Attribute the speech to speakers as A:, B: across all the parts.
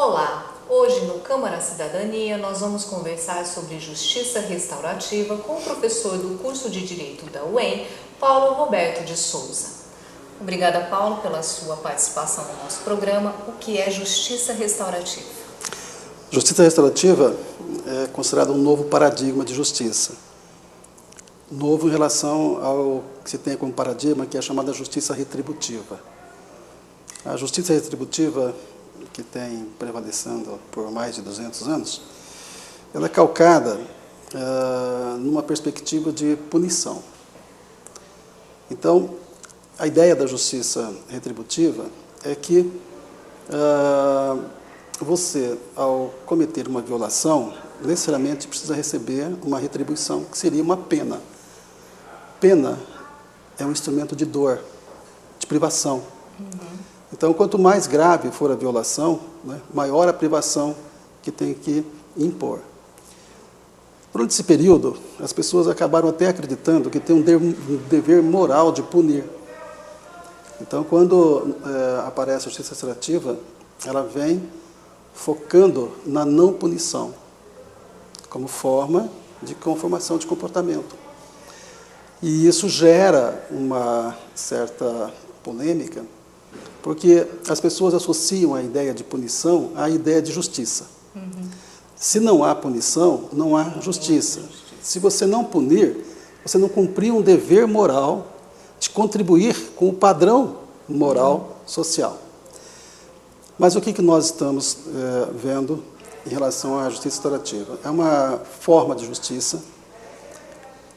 A: Olá! Hoje no Câmara Cidadania nós vamos conversar sobre justiça restaurativa com o professor do curso de Direito da UEM, Paulo Roberto de Souza. Obrigada, Paulo, pela sua participação no nosso programa. O que é justiça restaurativa?
B: Justiça restaurativa é considerado um novo paradigma de justiça. Novo em relação ao que se tem como paradigma, que é a chamada justiça retributiva. A justiça retributiva, que tem prevalecendo por mais de 200 anos, ela é calcada numa perspectiva de punição. Então, a ideia da justiça retributiva é que você, ao cometer uma violação, necessariamente precisa receber uma retribuição, que seria uma pena. Pena é um instrumento de dor, de privação. Então, quanto mais grave for a violação, né, maior a privação que tem que impor. Durante esse período, as pessoas acabaram até acreditando que tem um dever moral de punir. Então, quando aparece a justiça restaurativa, ela vem focando na não punição, como forma de conformação de comportamento. E isso gera uma certa polêmica, porque as pessoas associam a ideia de punição à ideia de justiça. Se não há punição, não há justiça. Se você não punir, você não cumpriu um dever moral de contribuir com o padrão moral social. Mas o que nós estamos vendo em relação à justiça restaurativa? É uma forma de justiça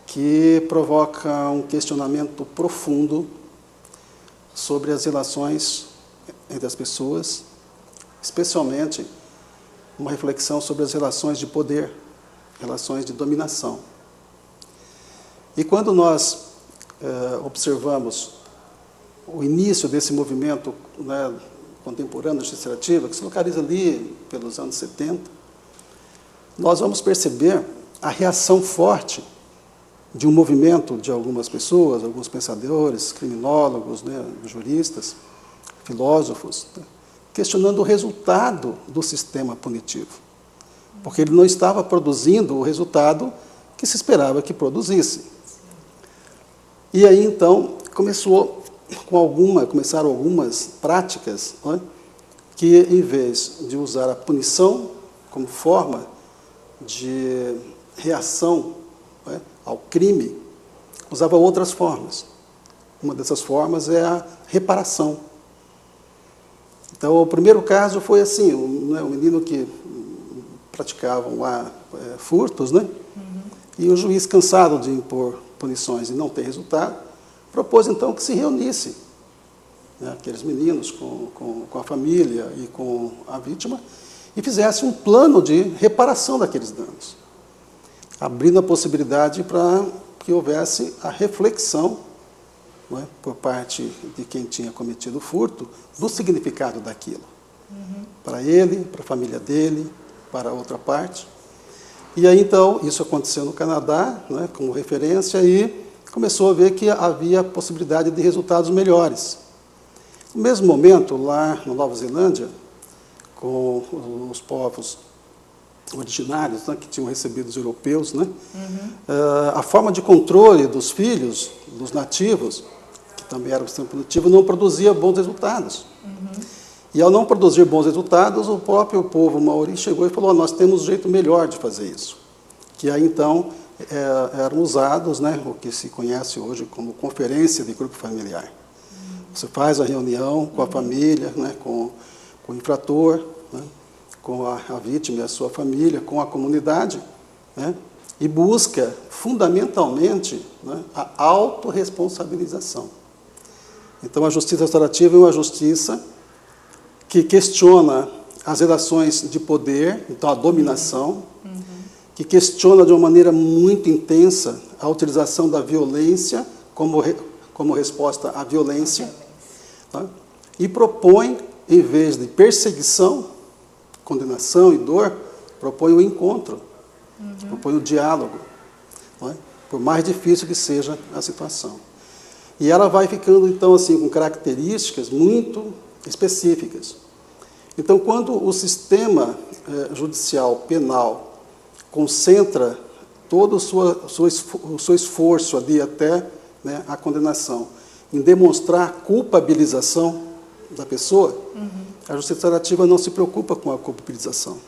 B: que provoca um questionamento profundo sobre as relações entre as pessoas, especialmente uma reflexão sobre as relações de poder, relações de dominação. E quando nós observamos o início desse movimento, né, contemporâneo da justiça restaurativa, que se localiza ali pelos anos 70, nós vamos perceber a reação forte de um movimento de algumas pessoas, alguns pensadores, criminólogos, né, juristas, filósofos, né, questionando o resultado do sistema punitivo, porque ele não estava produzindo o resultado que se esperava que produzisse. E aí, então, começaram algumas práticas, né, que, em vez de usar a punição como forma de reação, né, ao crime, usava outras formas. Uma dessas formas é a reparação. Então, o primeiro caso foi assim, um menino que praticavam lá furtos, né? E o juiz, cansado de impor punições e não ter resultado, propôs então que se reunisse, né, aqueles meninos com a família e com a vítima e fizesse um plano de reparação daqueles danos, abrindo a possibilidade para que houvesse a reflexão, né, por parte de quem tinha cometido o furto, do significado daquilo. Para ele, para a família dele, para a outra parte. E aí, então, isso aconteceu no Canadá, né, como referência, e começou a ver que havia possibilidade de resultados melhores. No mesmo momento, lá na Nova Zelândia, com os povos originários, né, que tinham recebido os europeus, né, a forma de controle dos filhos, dos nativos, que também era um sistema punitivo, não produzia bons resultados. E ao não produzir bons resultados, o próprio povo maori chegou e falou: nós temos um jeito melhor de fazer isso. Que aí, então, eram usados, né, o que se conhece hoje como conferência de grupo familiar. Você faz a reunião com a família, né, com o infrator, né, com a vítima e a sua família, com a comunidade, né, e busca, fundamentalmente, né, a autorresponsabilização. Então, a justiça restaurativa é uma justiça que questiona as relações de poder, então a dominação, que questiona de uma maneira muito intensa a utilização da violência como resposta à violência, tá? E propõe, em vez de perseguição, condenação e dor, propõe o encontro, propõe o diálogo, não é? Por mais difícil que seja a situação. E ela vai ficando, então, assim, com características muito específicas. Então, quando o sistema judicial penal concentra todo o seu esforço ali até, né, a condenação, em demonstrar culpabilização da pessoa, a justiça restaurativa não se preocupa com a culpabilização.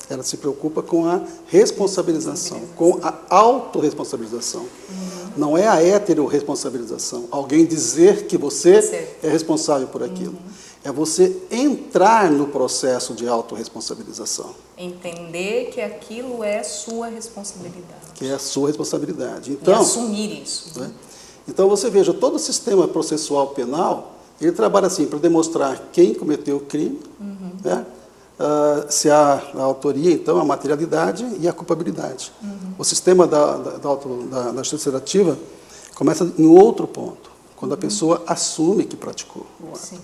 B: Ela se preocupa com a responsabilização, com a autorresponsabilização. Não é a heteroresponsabilização, alguém dizer que você é responsável por aquilo. É você entrar no processo de autorresponsabilização.
A: Entender que aquilo é sua responsabilidade.
B: Que é a sua responsabilidade. Então,
A: e assumir isso.
B: Né? Então, você veja, todo o sistema processual penal, ele trabalha assim, para demonstrar quem cometeu o crime, né? Se há a autoria, então, a materialidade e a culpabilidade. O sistema da justiça restaurativa começa em outro ponto, quando a pessoa assume que praticou o ato.
A: Sim.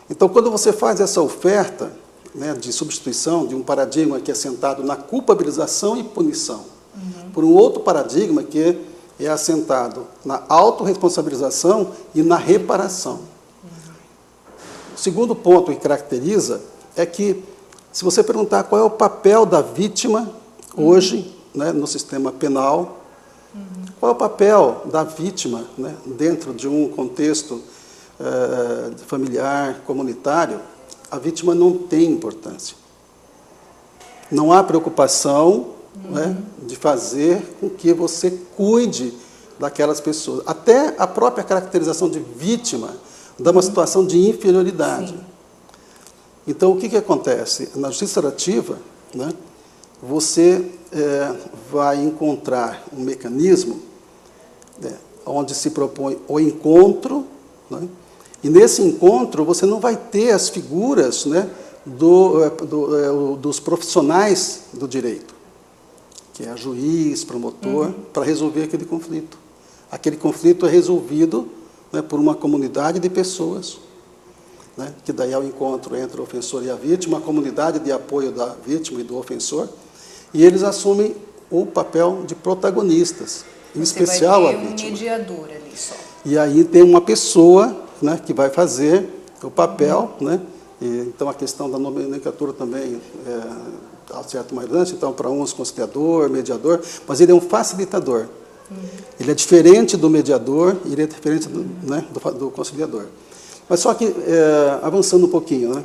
B: Então, quando você faz essa oferta, né, de substituição de um paradigma que é assentado na culpabilização e punição, por um outro paradigma que é assentado na autorresponsabilização e na reparação. O segundo ponto que caracteriza é que, se você perguntar qual é o papel da vítima hoje, né, no sistema penal, qual é o papel da vítima, né, dentro de um contexto familiar, comunitário, a vítima não tem importância. Não há preocupação, né, de fazer com que você cuide daquelas pessoas. Até a própria caracterização de vítima dá uma situação de inferioridade.
A: Sim.
B: Então, o que acontece? Na justiça restaurativa, né, você vai encontrar um mecanismo, né, onde se propõe o encontro, né, e nesse encontro você não vai ter as figuras, né, dos profissionais do direito, que é juiz, promotor, para resolver aquele conflito. Aquele conflito é resolvido, né, por uma comunidade de pessoas, né, que daí é o encontro entre o ofensor e a vítima, a comunidade de apoio da vítima e do ofensor, e eles assumem o papel de protagonistas, em especial a vítima.
A: Você vai ter um mediador ali só.
B: E aí tem uma pessoa, né, que vai fazer o papel, né, e, então a questão da nomenclatura também há certo mais lance, então para uns conciliador, mediador, mas ele é um facilitador. Ele é diferente do mediador, ele é diferente do conciliador. Mas só que, avançando um pouquinho, né,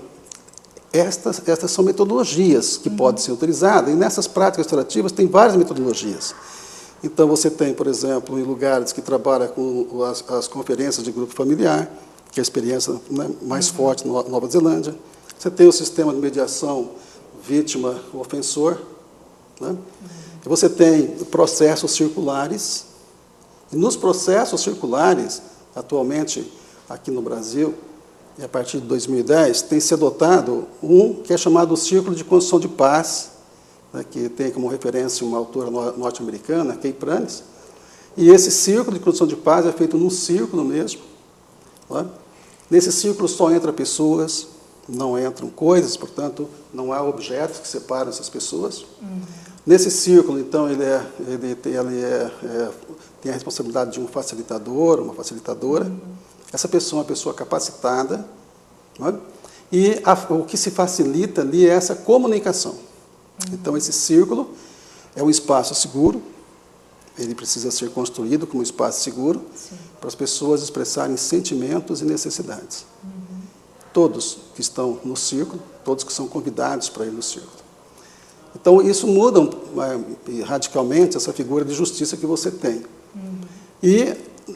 B: estas são metodologias que podem ser utilizadas, e nessas práticas restaurativas tem várias metodologias. Então, você tem, por exemplo, em lugares que trabalham com as conferências de grupo familiar, que é a experiência, né, mais forte na Nova Zelândia. Você tem o sistema de mediação vítima-ofensor, né? E você tem processos circulares. E nos processos circulares, atualmente, aqui no Brasil, e a partir de 2010, tem se adotado um que é chamado Círculo de Construção de Paz, né, que tem como referência uma autora norte-americana, Kay Pranes, e esse círculo de construção de paz é feito num círculo mesmo. Né? Nesse círculo só entram pessoas, não entram coisas, portanto, não há objetos que separam essas pessoas. Nesse círculo, então, ele tem a responsabilidade de um facilitador, uma facilitadora. Essa pessoa é uma pessoa capacitada, né? E o que se facilita ali é essa comunicação. Então, esse círculo é um espaço seguro, ele precisa ser construído como um espaço seguro, para as pessoas expressarem sentimentos e necessidades. Todos que estão no círculo, todos que são convidados para ir no círculo. Então, isso muda radicalmente essa figura de justiça que você tem. E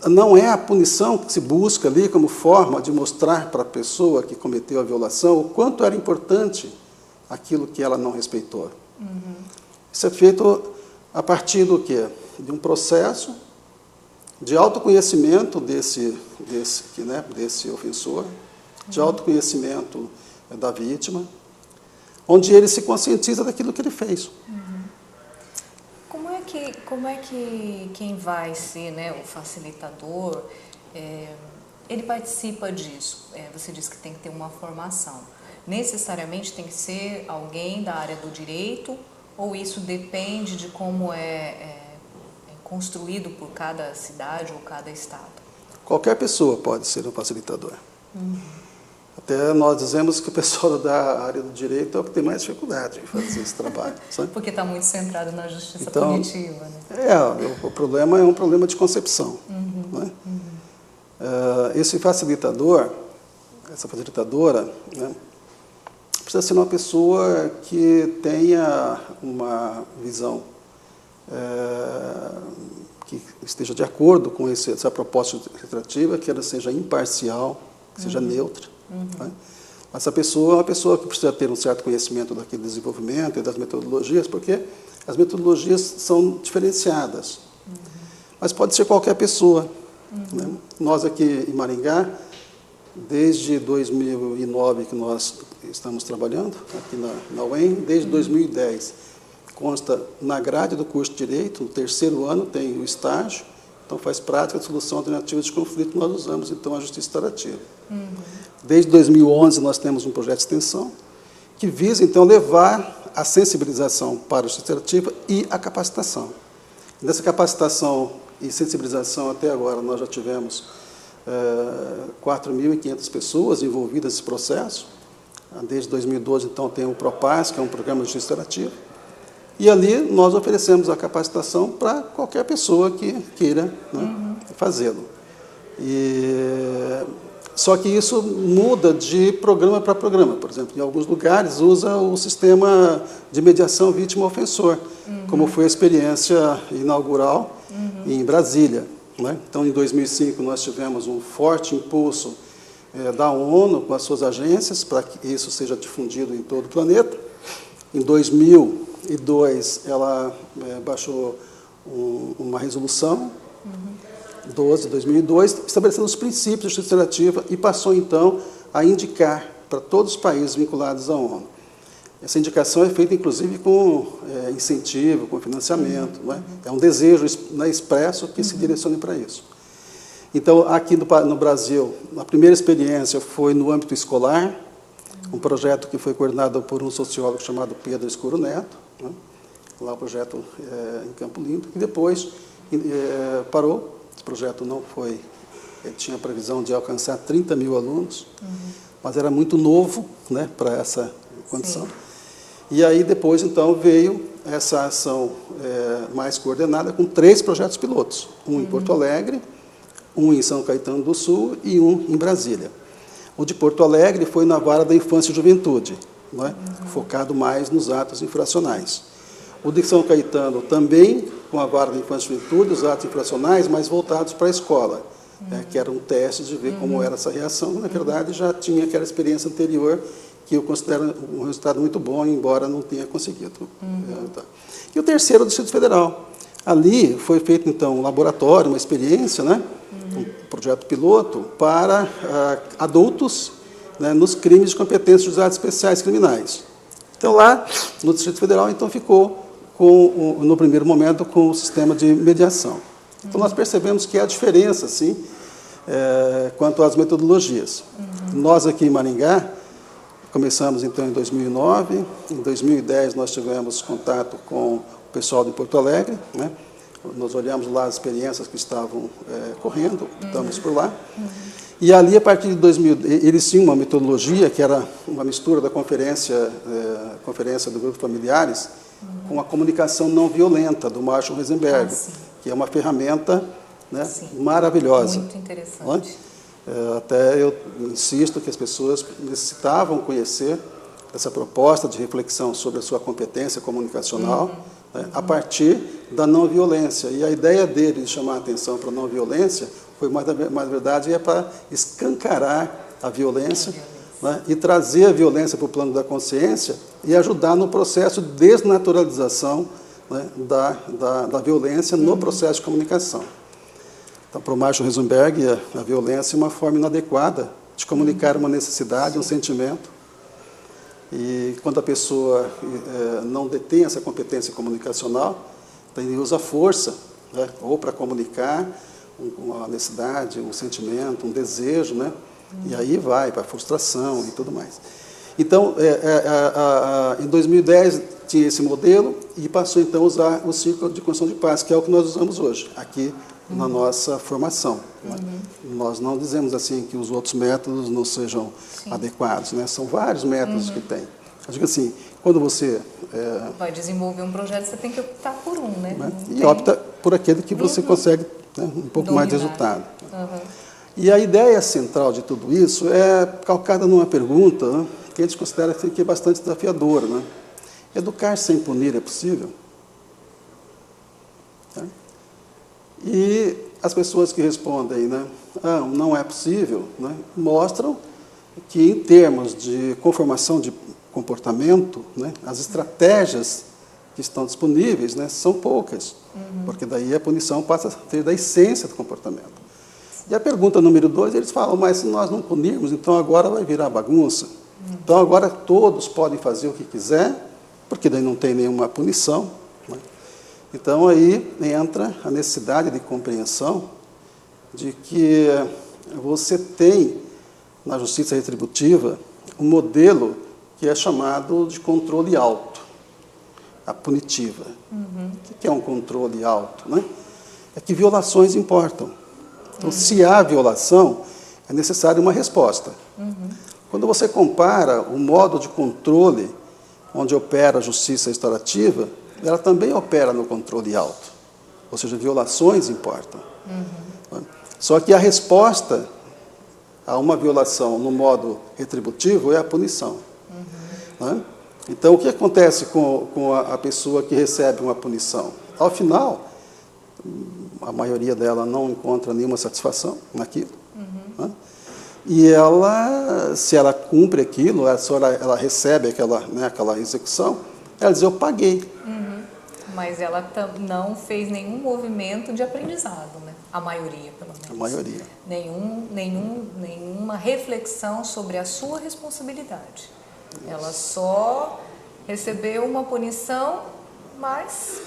B: não é a punição que se busca ali como forma de mostrar para a pessoa que cometeu a violação o quanto era importante aquilo que ela não respeitou. Isso é feito a partir do quê? De um processo de autoconhecimento desse ofensor, de autoconhecimento da vítima, onde ele se conscientiza daquilo que ele fez.
A: Como é que quem vai ser, né, o facilitador, ele participa disso? Você disse que tem que ter uma formação. Necessariamente tem que ser alguém da área do direito, ou isso depende de como é construído por cada cidade ou cada estado?
B: Qualquer pessoa pode ser um facilitador. Até nós dizemos que o pessoal da área do direito é o que tem mais dificuldade em fazer esse trabalho. Sabe?
A: Porque está muito centrado na justiça punitiva, né?
B: O problema é um problema de concepção. Né? Esse facilitador, essa facilitadora, né, precisa ser uma pessoa que tenha uma visão que esteja de acordo com essa proposta legislativa, que ela seja imparcial, que seja neutra. Né? Essa pessoa é uma pessoa que precisa ter um certo conhecimento daquele desenvolvimento e das metodologias, porque as metodologias são diferenciadas. Mas pode ser qualquer pessoa. Né? Nós aqui em Maringá, desde 2009 que nós estamos trabalhando, aqui na UEM, desde 2010, consta na grade do curso de Direito, no terceiro ano tem o estágio, então faz prática de solução alternativa de conflito, nós usamos então a justiça restaurativa. Desde 2011 nós temos um projeto de extensão que visa então levar a sensibilização para a justiça restaurativa e a capacitação. Nessa capacitação e sensibilização até agora nós já tivemos 4.500 pessoas envolvidas nesse processo. Desde 2012 então tem o PROPAS, que é um programa de justiça restaurativa. E ali nós oferecemos a capacitação para qualquer pessoa que queira, né, fazê-lo. Só que isso muda de programa para programa. Por exemplo, em alguns lugares usa o sistema de mediação vítima-ofensor, como foi a experiência inaugural em Brasília. Né? Então, em 2005, nós tivemos um forte impulso da ONU com as suas agências para que isso seja difundido em todo o planeta. Em 2002, ela baixou uma resolução, 12 de 2002, estabelecendo os princípios da justiça restaurativa e passou, então, a indicar para todos os países vinculados à ONU. Essa indicação é feita, inclusive, com incentivo, com financiamento. Não é? É um desejo expresso que se direcione para isso. Então, aqui no Brasil, a primeira experiência foi no âmbito escolar, um projeto que foi coordenado por um sociólogo chamado Pedro Escuro Neto, né? Lá o projeto em Campo Limpo, e depois parou. Esse projeto não foi, ele tinha a previsão de alcançar 30 mil alunos, mas era muito novo, né, para essa condição. Sim. E aí depois, então, veio essa ação mais coordenada com 3 projetos pilotos, um em Porto Alegre, um em São Caetano do Sul e um em Brasília. O de Porto Alegre foi na vara da infância e juventude, não é? Focado mais nos atos infracionais. O de São Caetano também com a vara da infância e juventude, os atos infracionais, mas voltados para a escola, que era um teste de ver como era essa reação. Na verdade, já tinha aquela experiência anterior, que eu considero um resultado muito bom, embora não tenha conseguido. E o terceiro, o Distrito Federal. Ali foi feito, então, um laboratório, uma experiência, né, um projeto piloto para adultos, né, nos crimes de competência dos atos especiais criminais. Então, lá no Distrito Federal, então, ficou no primeiro momento, com o sistema de mediação. Então, nós percebemos que há diferença, sim, quanto às metodologias. Nós, aqui em Maringá, começamos, então, em 2009. Em 2010, nós tivemos contato com o pessoal de Porto Alegre, né? Nós olhamos lá as experiências que estavam correndo, estamos por lá. E ali, a partir de 2000, eles tinham uma metodologia que era uma mistura da conferência do Grupo Familiares com a comunicação não violenta, do Marshall Rosenberg, que é uma ferramenta, né, maravilhosa.
A: Muito interessante.
B: Até eu insisto que as pessoas necessitavam conhecer essa proposta de reflexão sobre a sua competência comunicacional, né, a partir da não violência. E a ideia dele de chamar a atenção para a não violência foi, mais na verdade, para escancarar a violência, né, e trazer a violência para o plano da consciência e ajudar no processo de desnaturalização, né, da violência no processo de comunicação. Então, para o Marshall Rosenberg, a violência é uma forma inadequada de comunicar uma necessidade, um sentimento. E quando a pessoa não detém essa competência comunicacional, então ele usa a força, né, ou para comunicar uma necessidade, um sentimento, um desejo, né, e aí vai para a frustração e tudo mais. Então, em 2010 tinha esse modelo, e passou então a usar o círculo de construção de paz, que é o que nós usamos hoje, aqui na nossa formação. Né? Nós não dizemos assim que os outros métodos não sejam adequados, né? São vários métodos que tem. Eu digo assim, quando você
A: vai desenvolver um projeto, você tem que optar por um, né?
B: E opta por aquele que você consegue, né, um pouco mais de resultado. E a ideia central de tudo isso é calcada numa pergunta, né, que a gente considera que é bastante desafiadora. Né? Educar sem punir é possível? E as pessoas que respondem, né, não é possível, né, mostram que, em termos de conformação de comportamento, né, as estratégias que estão disponíveis, né, são poucas, porque daí a punição passa a ter da essência do comportamento. E a pergunta número 2, eles falam, mas se nós não punirmos, então agora vai virar bagunça. Então agora todos podem fazer o que quiser, porque daí não tem nenhuma punição. Né? Então aí entra a necessidade de compreensão de que você tem na justiça retributiva um modelo que é chamado de controle alto, a punitiva. O que é um controle alto? Né? É que violações importam. Então, se há violação, é necessária uma resposta. Quando você compara o modo de controle onde opera a justiça restaurativa, ela também opera no controle alto. Ou seja, violações importam. Só que a resposta a uma violação no modo retributivo é a punição. Né? Então, o que acontece com a pessoa que recebe uma punição? Ao final, a maioria dela não encontra nenhuma satisfação naquilo. Né? E ela, se ela cumpre aquilo, ela recebe aquela execução, ela diz, eu paguei.
A: Mas ela não fez nenhum movimento de aprendizado, né? A maioria, pelo menos.
B: A maioria.
A: Nenhuma reflexão sobre a sua responsabilidade. Ela só recebeu uma punição, mas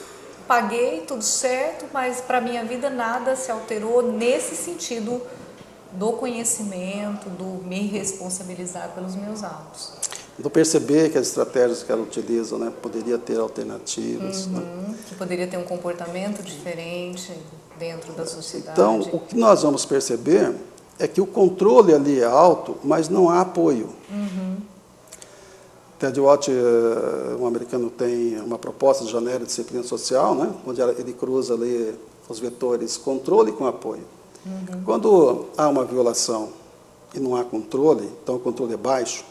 A: paguei, tudo certo, mas para a minha vida nada se alterou nesse sentido do conhecimento, do me responsabilizar pelos meus atos.
B: Do perceber que as estratégias que ela utiliza, né, poderia ter alternativas. Né?
A: Que poderia ter um comportamento diferente dentro da sociedade.
B: Então, o que nós vamos perceber é que o controle ali é alto, mas não há apoio. Ted Watt, um americano, tem uma proposta de janela de disciplina social, né, onde ele cruza ali os vetores controle com apoio. Quando há uma violação e não há controle, então o controle é baixo,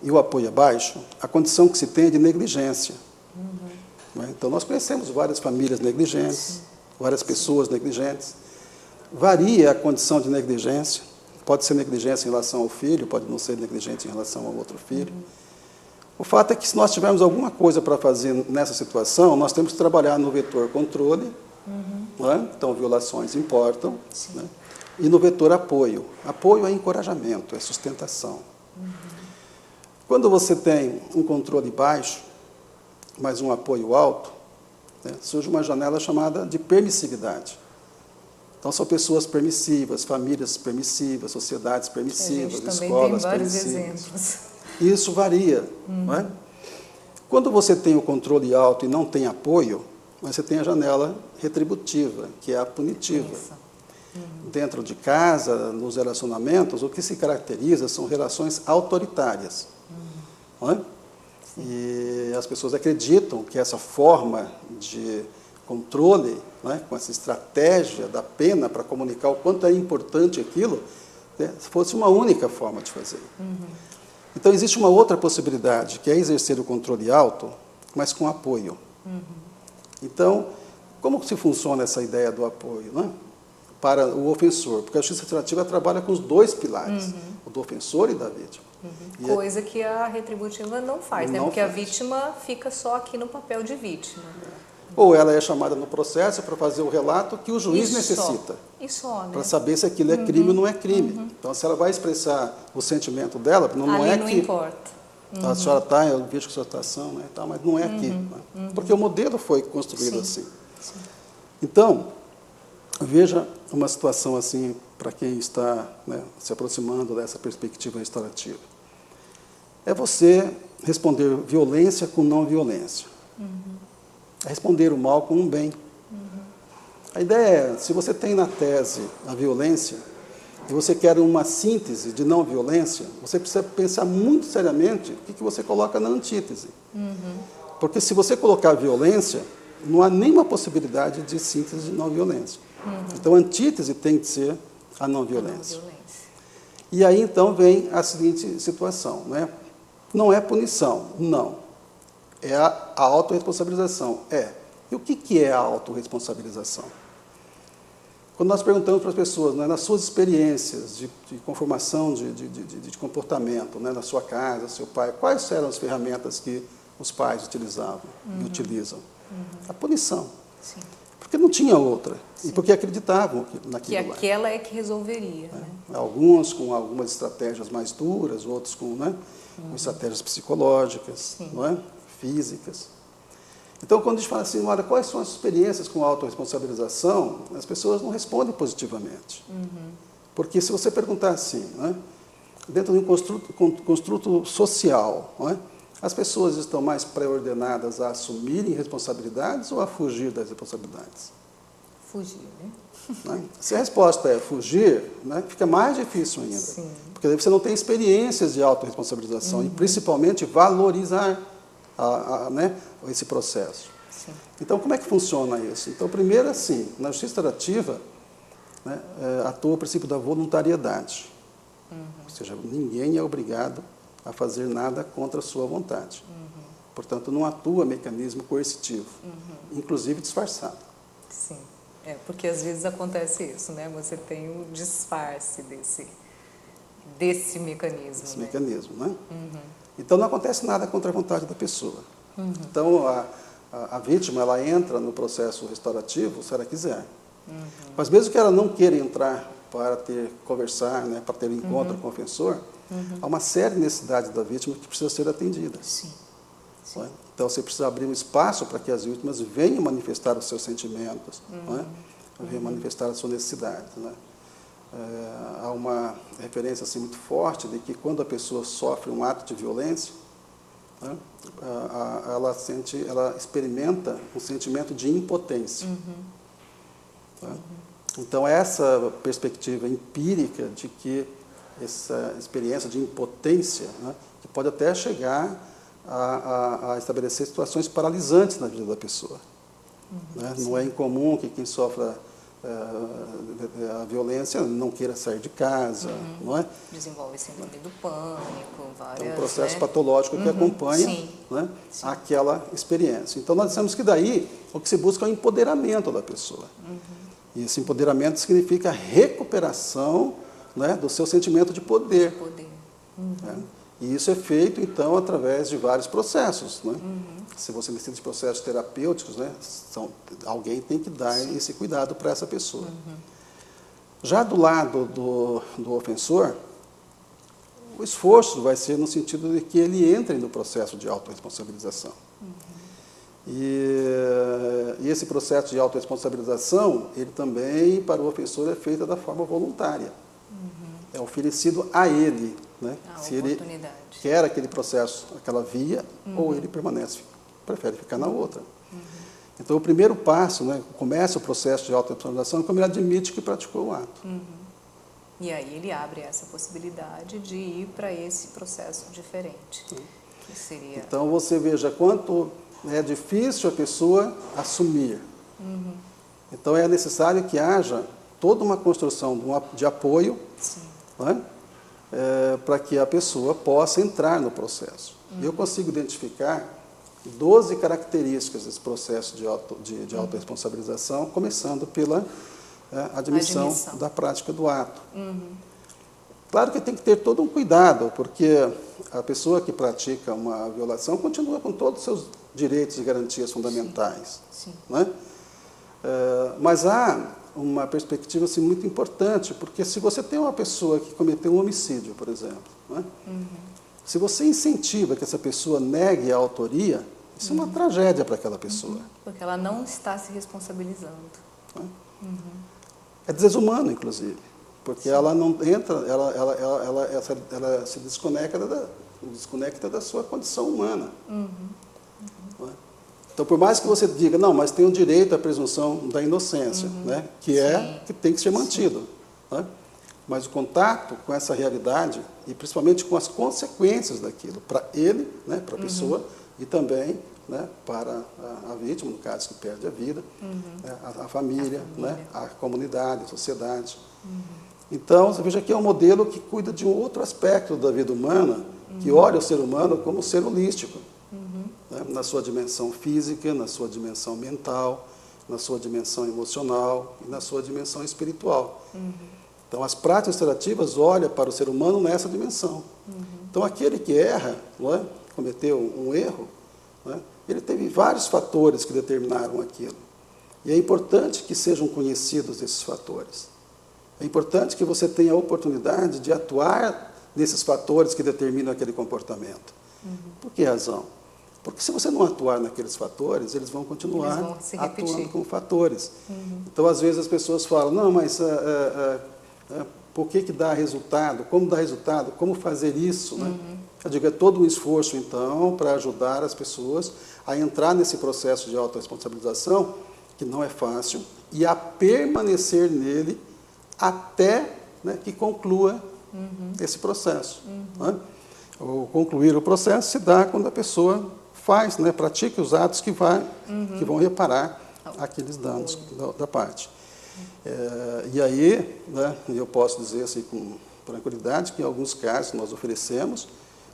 B: e o apoio é baixo, a condição que se tem é de negligência. Né? Então, nós conhecemos várias famílias negligentes, várias pessoas negligentes. Varia a condição de negligência. Pode ser negligência em relação ao filho, pode não ser negligente em relação ao outro filho. O fato é que, se nós tivermos alguma coisa para fazer nessa situação, nós temos que trabalhar no vetor controle, né? Então, violações importam, né? E no vetor apoio. Apoio é encorajamento, é sustentação. Quando você tem um controle baixo, mas um apoio alto, né, surge uma janela chamada de permissividade. Então, são pessoas permissivas, famílias permissivas, sociedades permissivas, escolas permissivas. Isso varia. Não é? Quando você tem o controle alto e não tem apoio, você tem a janela retributiva, que é a punitiva. Dentro de casa, nos relacionamentos, o que se caracteriza são relações autoritárias. Não é? E as pessoas acreditam que essa forma de controle, né, com essa estratégia da pena para comunicar o quanto é importante aquilo, né, fosse uma única forma de fazer. Então, existe uma outra possibilidade, que é exercer o controle alto, mas com apoio. Então, como se funciona essa ideia do apoio, né, para o ofensor? Porque a justiça restaurativa trabalha com os dois pilares, o do ofensor e da vítima.
A: Coisa que a retributiva não faz, né? Porque a vítima fica só aqui no papel de vítima.
B: Ou ela é chamada no processo para fazer o relato que o juiz necessita.
A: Né?
B: Para saber se aquilo é crime ou não é crime. Então, se ela vai expressar o sentimento dela, não é
A: não
B: que...
A: importa.
B: A senhora está, eu vejo que a senhora está ação, né, tá, mas não é aqui. Né? Porque o modelo foi construído assim. Então, veja uma situação assim, para quem está, né, se aproximando dessa perspectiva restaurativa. É você responder violência com não violência. a responder o mal com um bem. A ideia é, se você tem na tese a violência, e você quer uma síntese de não violência, você precisa pensar muito seriamente o que você coloca na antítese. Porque se você colocar violência, não há nenhuma possibilidade de síntese de não violência. Então a antítese tem que ser a não violência. E aí então vem a seguinte situação, né? Não é punição, não. É a autorresponsabilização, é. E o que é a autorresponsabilização? Quando nós perguntamos para as pessoas, né, nas suas experiências de conformação de comportamento, né, na sua casa, seu pai, quais eram as ferramentas que os pais utilizavam e utilizam? A punição.
A: Sim.
B: Porque não tinha outra.
A: Sim.
B: E porque acreditavam naquilo
A: que aquela é que resolveria. Né?
B: Alguns com algumas estratégias mais duras, outros com, né, com estratégias psicológicas, não é? Físicas. Então, quando a gente fala assim, olha, quais são as experiências com autorresponsabilização, as pessoas não respondem positivamente. Porque se você perguntar assim, né, dentro de um construto social, não é, as pessoas estão mais pré-ordenadas a assumirem responsabilidades ou a fugir das responsabilidades?
A: Fugir,
B: né? Se a resposta é fugir, né, fica mais difícil ainda.
A: Sim.
B: Porque daí você não tem experiências de autorresponsabilização e, principalmente, valorizar né, esse processo.
A: Sim.
B: Então, como é que funciona isso? Então, primeiro, assim, na justiça restaurativa, né, atua o princípio da voluntariedade. Ou seja, ninguém é obrigado a fazer nada contra a sua vontade. Portanto, não atua mecanismo coercitivo, inclusive disfarçado.
A: Sim, porque às vezes acontece isso, né? Você tem o disfarce desse mecanismo.
B: Esse
A: né?
B: mecanismo, né? Então, não acontece nada contra a vontade da pessoa. Então, a vítima, ela entra no processo restaurativo se ela quiser. Mas mesmo que ela não queira entrar para conversar, né, para ter encontro com o ofensor, há uma série de necessidades da vítima que precisa ser atendida.
A: Sim. Sim.
B: Não é? Então, você precisa abrir um espaço para que as vítimas venham manifestar os seus sentimentos, não é? Venham manifestar as suas necessidades. Né? Há uma referência assim, muito forte de que quando a pessoa sofre um ato de violência, né, ela experimenta um sentimento de impotência. Né? Então, essa perspectiva empírica de que essa experiência de impotência, né, que pode até chegar a estabelecer situações paralisantes na vida da pessoa. Né? Não é incomum que quem sofre a violência não queira sair de casa, não é?
A: Desenvolve síndrome do pânico, várias...
B: É um processo
A: né?
B: patológico que acompanha
A: Sim.
B: Né,
A: Sim.
B: aquela experiência. Então, nós dizemos que daí o que se busca é o empoderamento da pessoa. E esse empoderamento significa a recuperação, né, do seu sentimento de poder. Né? E isso é feito, então, através de vários processos. Né? Se você necessita de processos terapêuticos, né, alguém tem que dar esse cuidado para essa pessoa. Já do lado do ofensor, o esforço vai ser no sentido de que ele entre no processo de autorresponsabilização. E esse processo de autorresponsabilização, ele também, para o ofensor, é feito da forma voluntária. É oferecido a ele, né? Se ele quer aquele processo, aquela via, ou ele prefere ficar na outra. Então, o primeiro passo, né, começa o processo de autorresponsabilização quando ele admite que praticou o ato.
A: E aí ele abre essa possibilidade de ir para esse processo diferente. Que seria...
B: Então, você veja quanto é difícil a pessoa assumir. Então, é necessário que haja toda uma construção de apoio, né, para que a pessoa possa entrar no processo. Eu consigo identificar 12 características desse processo de autorresponsabilização, começando pela admissão da prática do ato. Claro que tem que ter todo um cuidado, porque a pessoa que pratica uma violação continua com todos os seus direitos e garantias fundamentais. Né? Mas há uma perspectiva assim, muito importante, porque se você tem uma pessoa que cometeu um homicídio, por exemplo, né? Se você incentiva que essa pessoa negue a autoria, isso é uma tragédia para aquela pessoa.
A: Porque ela não está se responsabilizando.
B: Né? É desumano, inclusive, porque ela não entra, ela se desconecta da sua condição humana. Né? Então, por mais que você diga, não, mas tem o direito à presunção da inocência, né? Que tem que ser mantido. Né? Mas o contato com essa realidade, e principalmente com as consequências daquilo, para ele, né, para a pessoa, e também, né, para a vítima, no caso que perde a vida, né, a família, né, a comunidade, a sociedade. Então, você veja que é um modelo que cuida de um outro aspecto da vida humana, que olha o ser humano como um ser holístico, né, na sua dimensão física, na sua dimensão mental, na sua dimensão emocional e na sua dimensão espiritual. Então, as práticas restaurativas olham para o ser humano nessa dimensão. Então, aquele que erra, não é, cometeu um erro, não é, ele teve vários fatores que determinaram aquilo. E é importante que sejam conhecidos esses fatores. É importante que você tenha a oportunidade de atuar nesses fatores que determinam aquele comportamento. Por que razão? Porque se você não atuar naqueles fatores, eles vão continuar atuando como fatores. Então, às vezes, as pessoas falam, não, mas por que dá resultado? Como dá resultado? Como fazer isso? Né? Eu digo, é todo um esforço, então, para ajudar as pessoas a entrar nesse processo de autorresponsabilização, que não é fácil, e a permanecer nele até, né, que conclua esse processo. Né? O concluir o processo se dá quando a pessoa faz, né, pratica os atos que vão reparar aqueles danos da parte. E aí, né, eu posso dizer assim, com tranquilidade que em alguns casos nós oferecemos,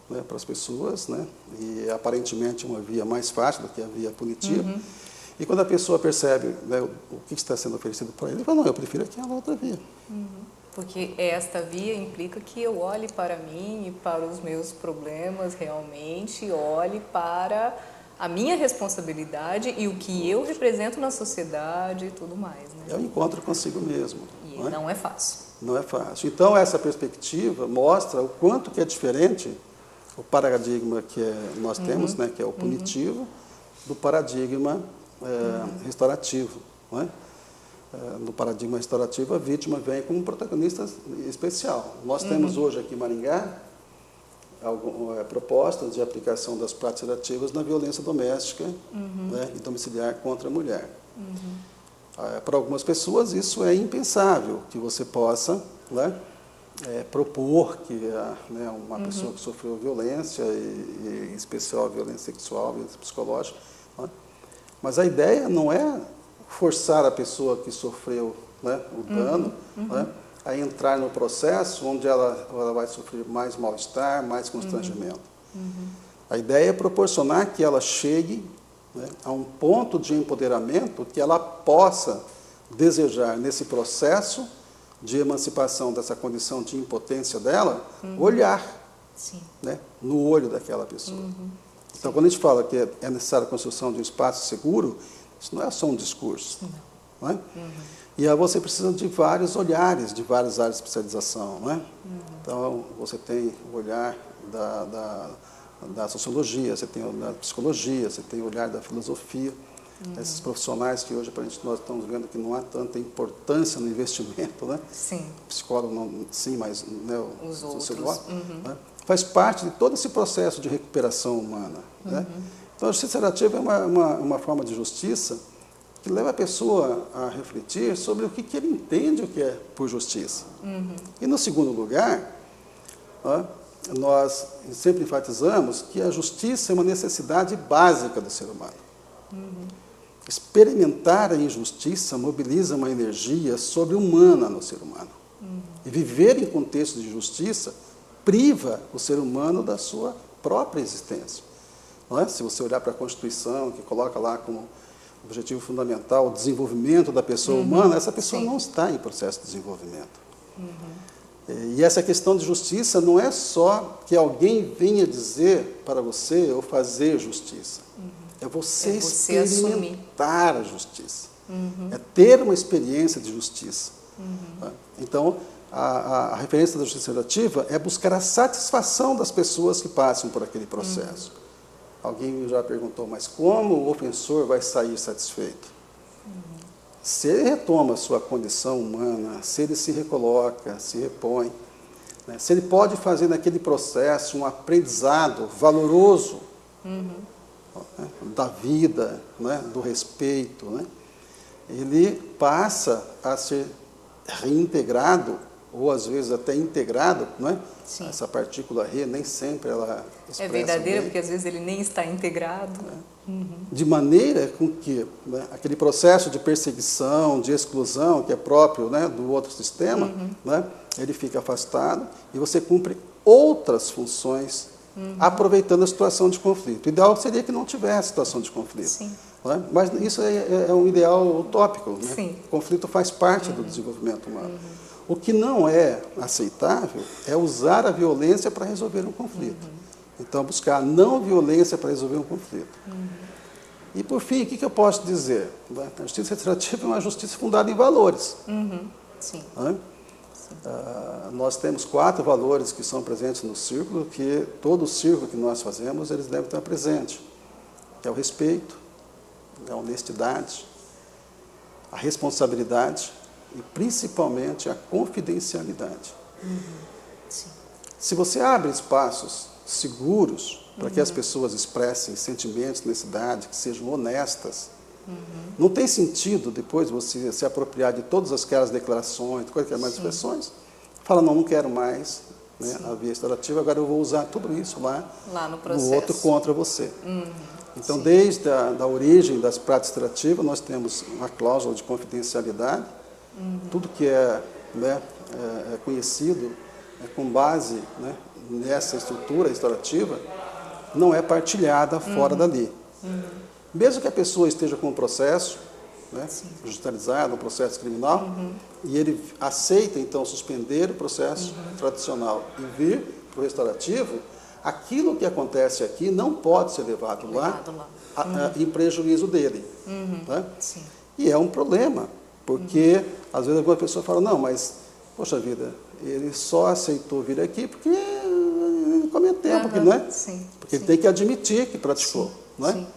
B: né, para as pessoas, né, e aparentemente uma via mais fácil do que a via punitiva. E quando a pessoa percebe, né, o que está sendo oferecido para ele, ele fala, não, eu prefiro aquela outra via.
A: Porque esta via implica que eu olhe para mim e para os meus problemas realmente, olhe para a minha responsabilidade e o que eu represento na sociedade e tudo mais. Né?
B: É o encontro consigo mesmo.
A: E não é fácil.
B: Não é fácil. Então, essa perspectiva mostra o quanto que é diferente o paradigma que nós temos, né, que é o punitivo, do paradigma restaurativo. Não é? No paradigma restaurativo, a vítima vem como protagonista especial. Nós temos hoje aqui em Maringá propostas de aplicação das práticas restaurativas na violência doméstica, né, e domiciliar contra a mulher. Para algumas pessoas isso é impensável, que você possa, né, propor que né, uma pessoa que sofreu violência, e em especial violência sexual, violência psicológica, né, mas a ideia não é forçar a pessoa que sofreu, né, o dano, né, a entrar no processo onde ela vai sofrer mais mal-estar, mais constrangimento. A ideia é proporcionar que ela chegue, né, a um ponto de empoderamento que ela possa desejar nesse processo de emancipação dessa condição de impotência dela, olhar, né, no olho daquela pessoa. Então, quando a gente fala que é necessária a construção de um espaço seguro, isso não é só um discurso. Não é? E aí você precisa de vários olhares, de várias áreas de especialização. Não é? Então, você tem o olhar da sociologia, você tem o olhar da psicologia, você tem o olhar da filosofia. Esses profissionais que hoje nós estamos vendo que não há tanta importância no investimento, né?
A: Sim.
B: Psicólogo não, sim, mas, né,
A: os outros.
B: Né? Faz parte de todo esse processo de recuperação humana. Né? Então, a justiça restaurativa é uma forma de justiça que leva a pessoa a refletir sobre o que ele entende o que é por justiça. E, no segundo lugar, nós sempre enfatizamos que a justiça é uma necessidade básica do ser humano. Experimentar a injustiça mobiliza uma energia sobre-humana no ser humano. E viver em contexto de justiça priva o ser humano da sua própria existência. Não é? Se você olhar para a Constituição, que coloca lá como objetivo fundamental o desenvolvimento da pessoa humana, essa pessoa não está em processo de desenvolvimento. E essa questão de justiça não é só que alguém venha dizer para você ou fazer justiça. É você experimentar a justiça. É ter uma experiência de justiça. Então, a referência da justiça restaurativa é buscar a satisfação das pessoas que passam por aquele processo. Alguém já perguntou, mas como o ofensor vai sair satisfeito? Se ele retoma a sua condição humana, se ele se recoloca, se repõe, né, se ele pode fazer naquele processo um aprendizado valoroso, né, da vida, né, do respeito, né, ele passa a ser reintegrado, ou às vezes até integrado, né?
A: Sim.
B: Essa partícula re, nem sempre ela expressa
A: é verdadeira,
B: bem,
A: porque às vezes ele nem está integrado.
B: de maneira com que, né, aquele processo de perseguição, de exclusão, que é próprio, né, do outro sistema, né, ele fica afastado e você cumpre outras funções, aproveitando a situação de conflito. O ideal seria que não tivesse situação de conflito.
A: Sim.
B: Né? Mas isso é um ideal utópico. Né?
A: Sim.
B: O conflito faz parte do desenvolvimento humano. O que não é aceitável é usar a violência para resolver um conflito. Então, buscar a não violência para resolver um conflito. E, por fim, o que eu posso dizer? A justiça restaurativa é uma justiça fundada em valores.
A: Sim.
B: Né? Nós temos 4 valores que são presentes no círculo, que todo o círculo que nós fazemos, eles devem estar presentes. Que é o respeito, a honestidade, a responsabilidade e, principalmente, a confidencialidade.
A: Sim.
B: Se você abre espaços seguros para que as pessoas expressem sentimentos, necessidades, que sejam honestas, não tem sentido depois você se apropriar de todas aquelas declarações, quaisquer mais expressões, fala, não quero mais, né, a via restaurativa, agora eu vou usar tudo isso lá
A: no processo.
B: no outro contra você. Então,
A: Sim.
B: desde a origem das práticas extrativas, nós temos uma cláusula de confidencialidade, tudo que é conhecido com base, né, nessa estrutura restaurativa, não é partilhada fora dali. Mesmo que a pessoa esteja com um processo, né, judicializado, um processo criminal, e ele aceita, então, suspender o processo tradicional e vir para o restaurativo, aquilo que acontece aqui não pode ser levado lá em prejuízo dele. Né?
A: Sim.
B: E é um problema, porque às vezes alguma pessoa fala, não, mas, poxa vida, ele só aceitou vir aqui porque ele cometeu, porque, não é?
A: Sim.
B: Porque ele tem que admitir que praticou. Não é?
A: Sim.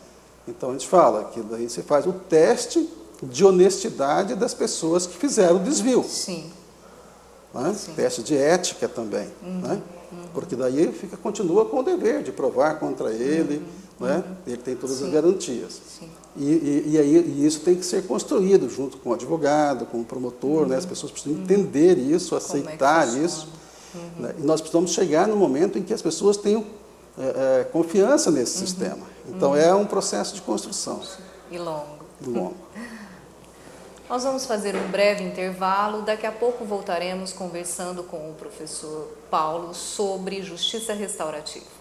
B: Então a gente fala que daí você faz o teste de honestidade das pessoas que fizeram o desvio.
A: Sim.
B: Né? Teste de ética também. Né? Porque daí continua com o dever de provar contra ele, né? Ele tem todas as garantias.
A: Sim.
B: E isso tem que ser construído junto com o advogado, com o promotor, né? As pessoas precisam entender isso, aceitar isso. Né? E nós precisamos chegar no momento em que as pessoas tenham confiança nesse sistema. Então é um processo de construção.
A: E longo.
B: Longo.
A: Nós vamos fazer um breve intervalo, daqui a pouco voltaremos conversando com o professor Paulo sobre justiça restaurativa.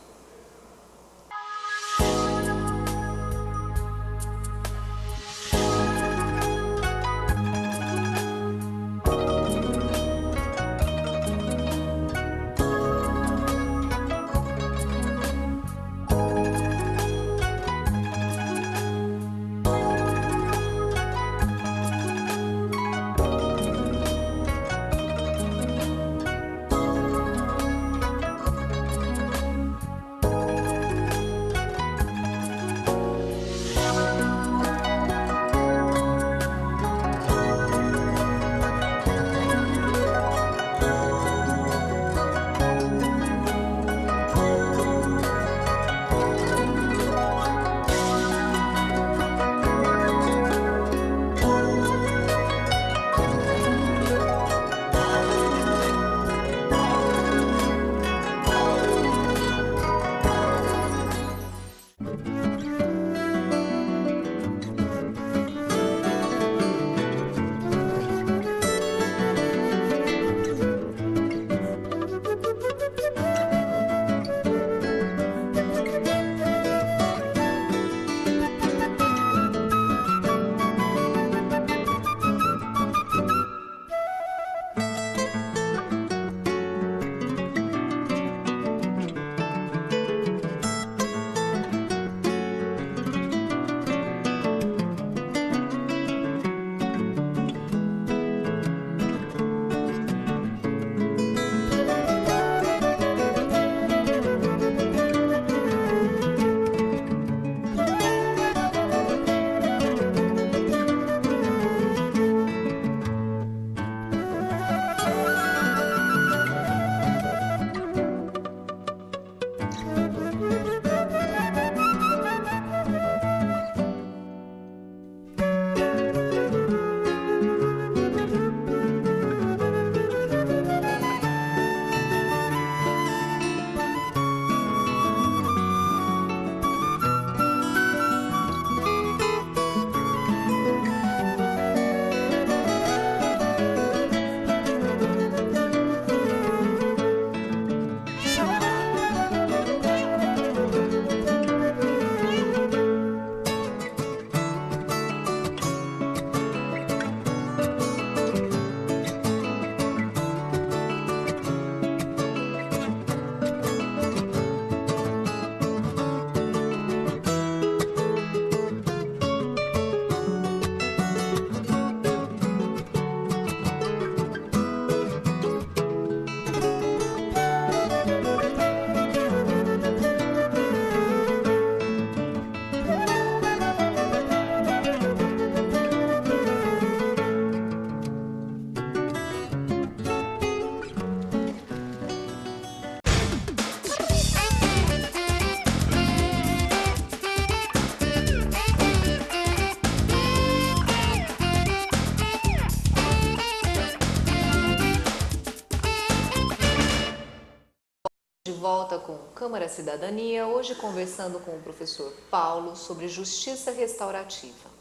A: volta com Câmara Cidadania, hoje conversando com o professor Paulo sobre justiça restaurativa.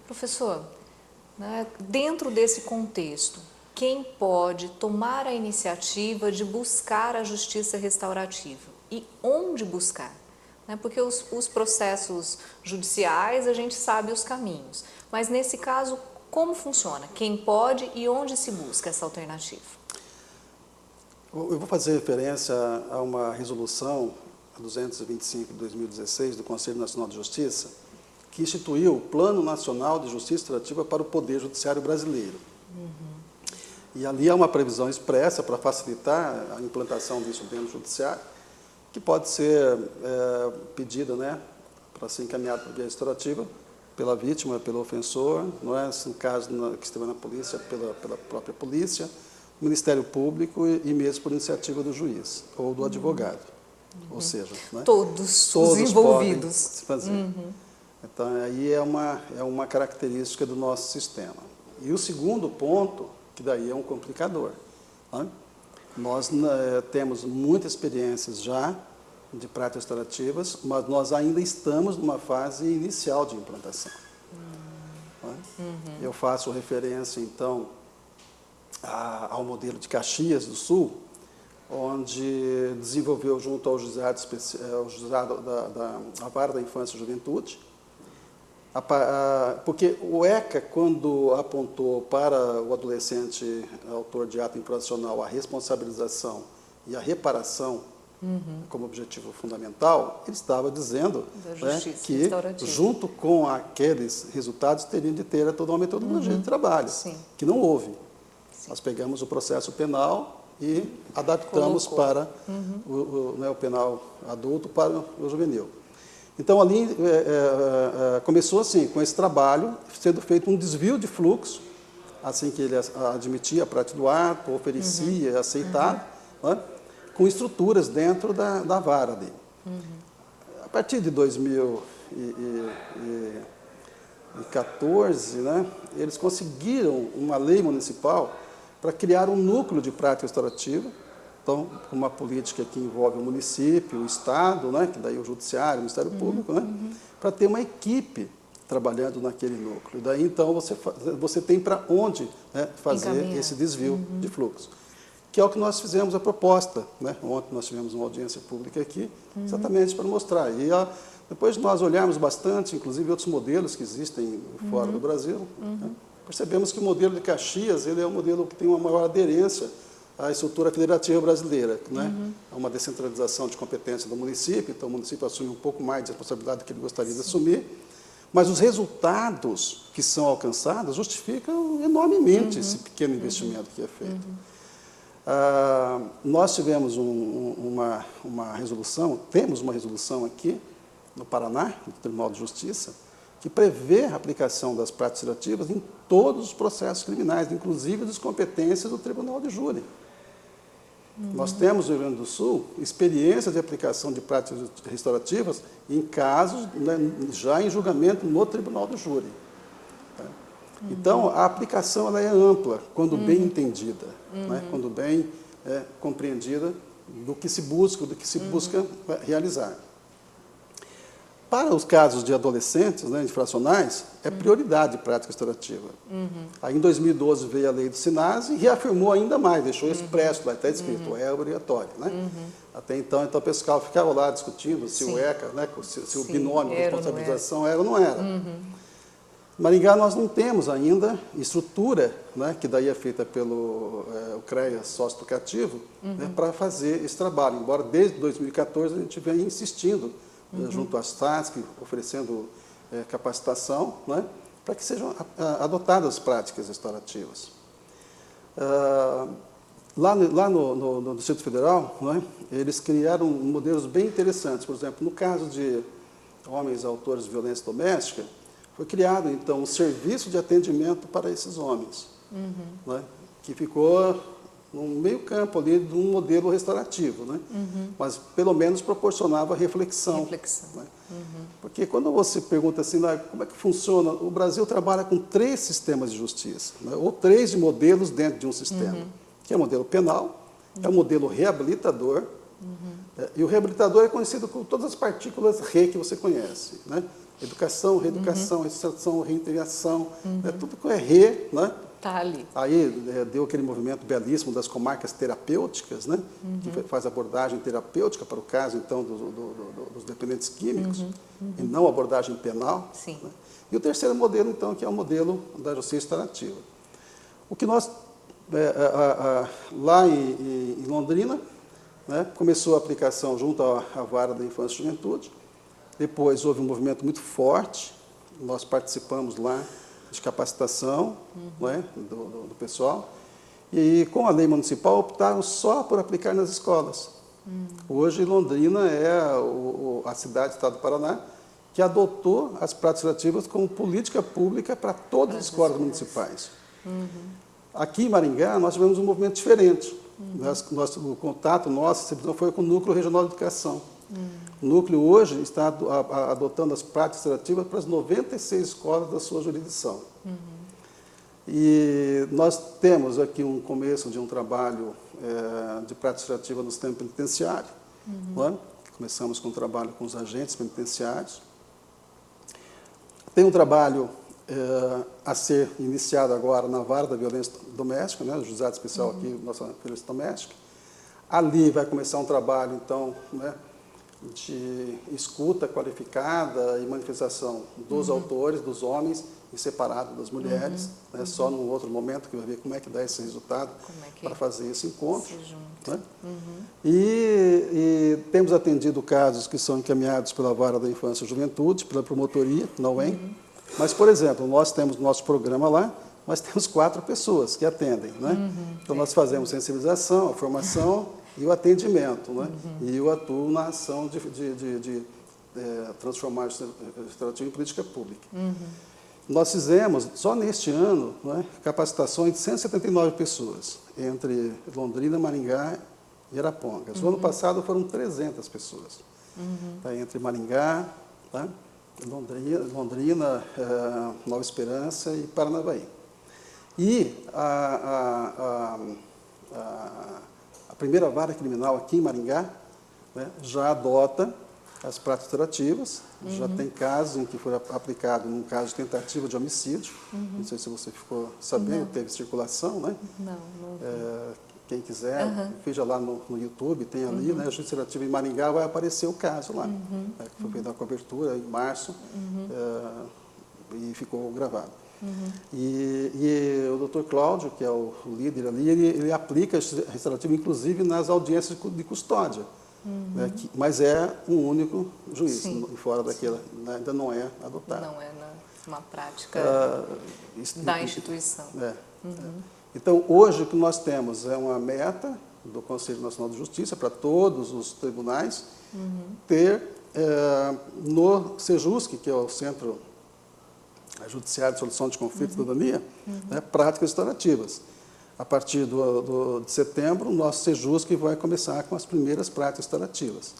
A: Professor, né, dentro desse contexto, quem pode tomar a iniciativa de buscar a justiça restaurativa e onde buscar? Né, porque os processos judiciais a gente sabe os caminhos, mas nesse caso, como funciona? Quem pode e onde se busca essa alternativa?
B: Eu vou fazer referência a uma resolução 225 de 2016 do Conselho Nacional de Justiça, que instituiu o Plano Nacional de Justiça Restaurativa para o Poder Judiciário Brasileiro. E ali há uma previsão expressa para facilitar a implantação disso dentro do Judiciário, que pode ser pedida, né, para ser encaminhado para a via restaurativa pela vítima, pelo ofensor, não é? No caso que estiver na polícia, pela própria polícia, Ministério Público e mesmo por iniciativa do juiz ou do advogado. Ou seja, né,
A: todos os envolvidos.
B: Se fazer. Então, aí é uma característica do nosso sistema. E o segundo ponto, que daí é um complicador. Né? Nós temos muitas experiências já de práticas restaurativas, mas nós ainda estamos numa fase inicial de implantação. Né? Eu faço referência, então, ao modelo de Caxias do Sul, onde desenvolveu junto ao juizado da Vara da Infância e Juventude, porque o ECA, quando apontou para o adolescente autor de ato infracional a responsabilização e a reparação como objetivo fundamental, ele estava dizendo, né, que, junto com aqueles resultados, teriam de ter toda uma metodologia de trabalho, que não houve. Nós pegamos o processo penal e adaptamos para o penal adulto para o juvenil. Então, ali começou assim, com esse trabalho, sendo feito um desvio de fluxo, assim que ele admitia a prática do ato, oferecia, aceitava, né, com estruturas dentro da vara ali. A partir de 2014, né, eles conseguiram uma lei municipal para criar um núcleo de prática restaurativa, então, uma política que envolve o município, o Estado, né, que daí o Judiciário, o Ministério Público, né, para ter uma equipe trabalhando naquele núcleo. Daí, então, você tem para onde, né, fazer esse desvio de fluxo, que é o que nós fizemos a proposta. Né? Ontem nós tivemos uma audiência pública aqui, exatamente para mostrar. E depois de nós olharmos bastante, inclusive outros modelos que existem fora do Brasil, né, percebemos que o modelo de Caxias ele é um modelo que tem uma maior aderência à estrutura federativa brasileira. Né? É uma descentralização de competência do município, então o município assume um pouco mais de responsabilidade do que ele gostaria de assumir, mas os resultados que são alcançados justificam enormemente esse pequeno investimento que é feito. Nós tivemos uma resolução, temos uma resolução aqui no Paraná, no Tribunal de Justiça, que prevê a aplicação das práticas restaurativas em todos os processos criminais, inclusive das competências do Tribunal de Júri. Nós temos no Rio Grande do Sul experiência de aplicação de práticas restaurativas em casos, né, já em julgamento no Tribunal do Júri. Tá? Então, a aplicação ela é ampla, quando bem entendida, né, quando bem compreendida do que se busca realizar. Para os casos de adolescentes, né, infracionais, é prioridade de prática restaurativa. Aí, em 2012, veio a lei do SINASE e reafirmou ainda mais, deixou expresso, lá está escrito, é obrigatório. Né? Até então, o pessoal ficava lá discutindo se o ECA, né, se o binômio de responsabilização era ou não era. Maringá, nós não temos ainda estrutura, né, que daí é feita pelo o CREA sócio-educativo, né, para fazer esse trabalho, embora desde 2014 a gente venha insistindo junto às TASC, oferecendo capacitação, né, para que sejam adotadas práticas restaurativas. Lá no Distrito Federal, né, eles criaram modelos bem interessantes. Por exemplo, no caso de homens autores de violência doméstica, foi criado, então, um serviço de atendimento para esses homens, né, que ficou no meio campo ali de um modelo restaurativo, né? Mas pelo menos proporcionava reflexão. Né? Porque quando você pergunta assim, como é que funciona, o Brasil trabalha com 3 sistemas de justiça, né? Ou 3 modelos dentro de um sistema, que é o modelo penal, é o modelo reabilitador E o reabilitador é conhecido por todas as partículas RE que você conhece, né? Educação, reeducação, reinserção, reintegração, tudo que é RE, né?
A: Tá ali.
B: Aí deu aquele movimento belíssimo das comarcas terapêuticas, né? Que faz abordagem terapêutica para o caso, então, dos dependentes químicos, e não abordagem penal.
A: Sim.
B: Né? E o terceiro modelo, então, que é o modelo da justiça restaurativa. O que nós, lá em Londrina, né, começou a aplicação junto à Vara da Infância e Juventude, depois houve um movimento muito forte, nós participamos lá de capacitação né, do pessoal, e com a lei municipal optaram só por aplicar nas escolas. Hoje Londrina é a cidade do estado do Paraná que adotou as práticas restaurativas como política pública para todas as escolas municipais. Aqui em Maringá nós tivemos um movimento diferente. O contato nosso foi com o Núcleo Regional de Educação. O núcleo hoje está adotando as práticas restaurativas para as 96 escolas da sua jurisdição. E nós temos aqui um começo de um trabalho de prática restaurativa no sistema penitenciário. Né? Começamos com um trabalho com os agentes penitenciários. Tem um trabalho a ser iniciado agora na Vara da Violência Doméstica, né? O Juizado Especial aqui, nossa Violência Doméstica. Ali vai começar um trabalho, então, né, de escuta qualificada e manifestação dos autores, dos homens, e separado das mulheres, né, só num outro momento que vai ver como é que dá esse resultado para fazer esse encontro. Né? E temos atendido casos que são encaminhados pela Vara da Infância e Juventude, pela promotoria, na UEM. Mas, por exemplo, nós temos nosso programa lá, nós temos 4 pessoas que atendem. Né? Então, nós fazemos sensibilização, a formação e o atendimento. Né? E eu atuo na ação de transformar o restaurativo em política pública. Nós fizemos, só neste ano, né, capacitações de 179 pessoas, entre Londrina, Maringá e Arapongas. O ano passado foram 300 pessoas, tá, entre Maringá, tá, Londrina, Nova Esperança e Paranavaí. E a primeira vara criminal aqui em Maringá, né, já adota as práticas restaurativas, já tem casos em que foi aplicado num caso de tentativa de homicídio, não sei se você ficou sabendo, teve circulação, né?
A: Não.
B: Quem quiser, veja lá no YouTube, tem ali, né, a Justiça Restaurativa em Maringá, vai aparecer o caso lá, né, que foi feita a cobertura em março e ficou gravado. E o Dr. Cláudio, que é o líder ali, ele aplica a restaurativa, inclusive, nas audiências de custódia. Né, mas é um único juiz, fora daquela, né, ainda não é adotado.
A: Não é uma prática da instituição.
B: Então, hoje o que nós temos é uma meta do Conselho Nacional de Justiça para todos os tribunais ter no CEJUSC, que é o Centro Judiciário de Solução de Conflitos e Cidadania, né, práticas restaurativas. A partir de setembro, o nosso CEJUSC vai começar com as primeiras práticas restaurativas.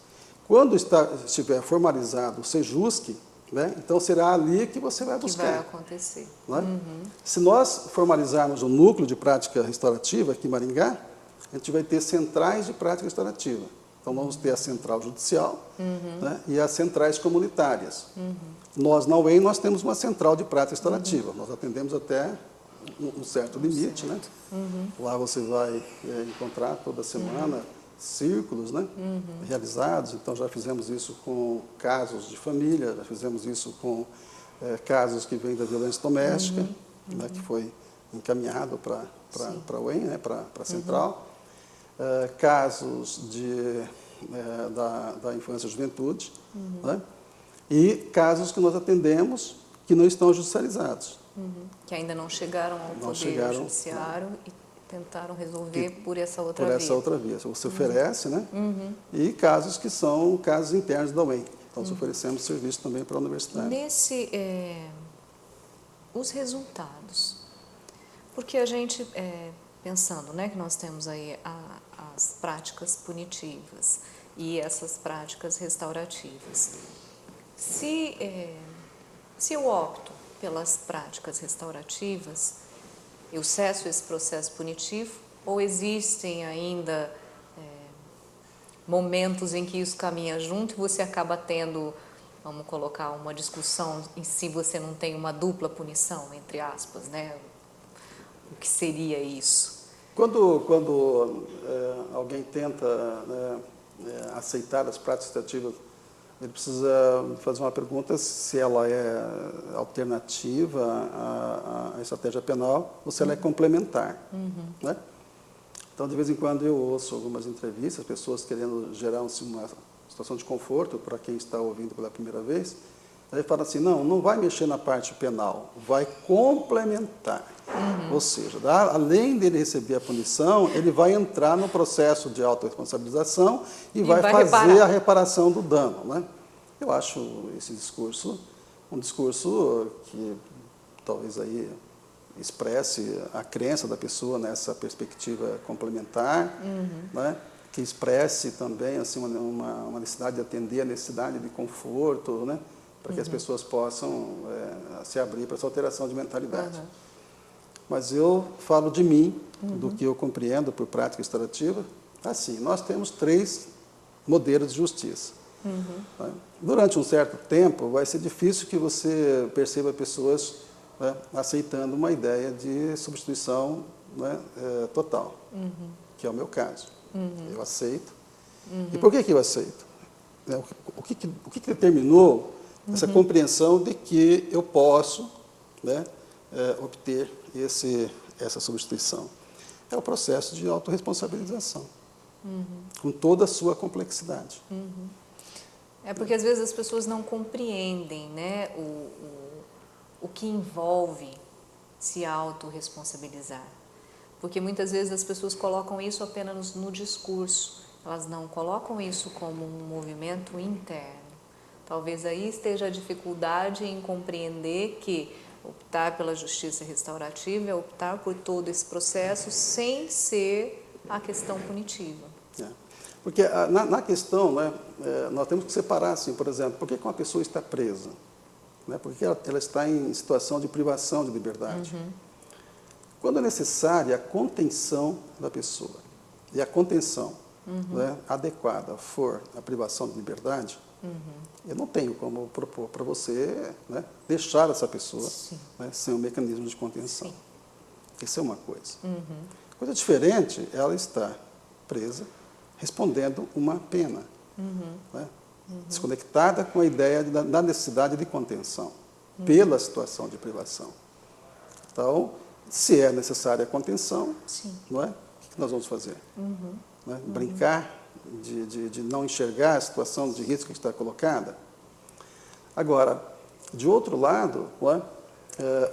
B: Quando estiver formalizado o CEJUSC, né, então será ali que você vai buscar.
A: Que vai acontecer.
B: Né? Se nós formalizarmos o núcleo de prática restaurativa aqui em Maringá, a gente vai ter centrais de prática restaurativa. Então, vamos ter a central judicial, né, e as centrais comunitárias. Nós, na UEM, nós temos uma central de prática restaurativa. Nós atendemos até um certo limite. Né? Lá você vai encontrar toda semana círculos, né, realizados. Então, já fizemos isso com casos de família, já fizemos isso com casos que vêm da violência doméstica, né, que foi encaminhado para a UEM, né, para a central. Casos da infância e juventude, né? E casos que nós atendemos que não estão judicializados.
A: Que ainda não chegaram ao Poder Judiciário e tentaram resolver por essa outra via. Por essa
B: outra via. Você oferece, né? E casos que são casos internos da UEM. Então, nós oferecemos serviço também para a universidade.
A: Os resultados. Porque a gente... pensando, né, que nós temos aí as práticas punitivas e essas práticas restaurativas. Se eu opto pelas práticas restaurativas, eu cesso esse processo punitivo ou existem ainda momentos em que isso caminha junto e você acaba tendo, vamos colocar, uma discussão em si você não tem uma dupla punição, entre aspas, né? O que seria isso?
B: Quando alguém tenta, né, aceitar as práticas extrativas, ele precisa fazer uma pergunta se ela é alternativa à estratégia penal ou se ela é complementar. Né? Então, de vez em quando, eu ouço algumas entrevistas, pessoas querendo gerar uma situação de conforto para quem está ouvindo pela primeira vez. Ele fala assim, não vai mexer na parte penal, vai complementar. Ou seja, além dele receber a punição, ele vai entrar no processo de autorresponsabilização e vai fazer a reparação do dano. Né? Eu acho esse discurso um discurso que talvez aí expresse a crença da pessoa nessa perspectiva complementar, né? Que expresse também assim, uma necessidade de atender a necessidade de conforto, né? Para que as pessoas possam se abrir para essa alteração de mentalidade. Mas eu falo de mim, do que eu compreendo por prática restaurativa. Assim, nós temos 3 modelos de justiça. Né? Durante um certo tempo, vai ser difícil que você perceba pessoas, né, aceitando uma ideia de substituição, né, total, que é o meu caso. Eu aceito. E por que eu aceito? O que determinou essa compreensão de que eu posso, né, obter essa substituição? É o processo de autorresponsabilização, com toda a sua complexidade.
A: É porque às vezes as pessoas não compreendem, né, o que envolve se autorresponsabilizar. Porque muitas vezes as pessoas colocam isso apenas no discurso, elas não colocam isso como um movimento interno. Talvez aí esteja a dificuldade em compreender que optar pela justiça restaurativa é optar por todo esse processo sem ser a questão punitiva.
B: Porque na questão, né, nós temos que separar, assim, por exemplo, por que uma pessoa está presa? Né? Porque ela está em situação de privação de liberdade. Quando é necessária a contenção da pessoa, e a contenção, né, adequada for a privação de liberdade, eu não tenho como propor para você, né, deixar essa pessoa, né, sem um mecanismo de contenção. Isso é uma coisa. Coisa diferente, ela está presa, respondendo uma pena, né, desconectada com a ideia da necessidade de contenção, pela situação de privação. Então, se é necessária a contenção, não é? O que nós vamos fazer? Né? Brincar de não enxergar a situação de risco que está colocada? Agora, de outro lado, não é?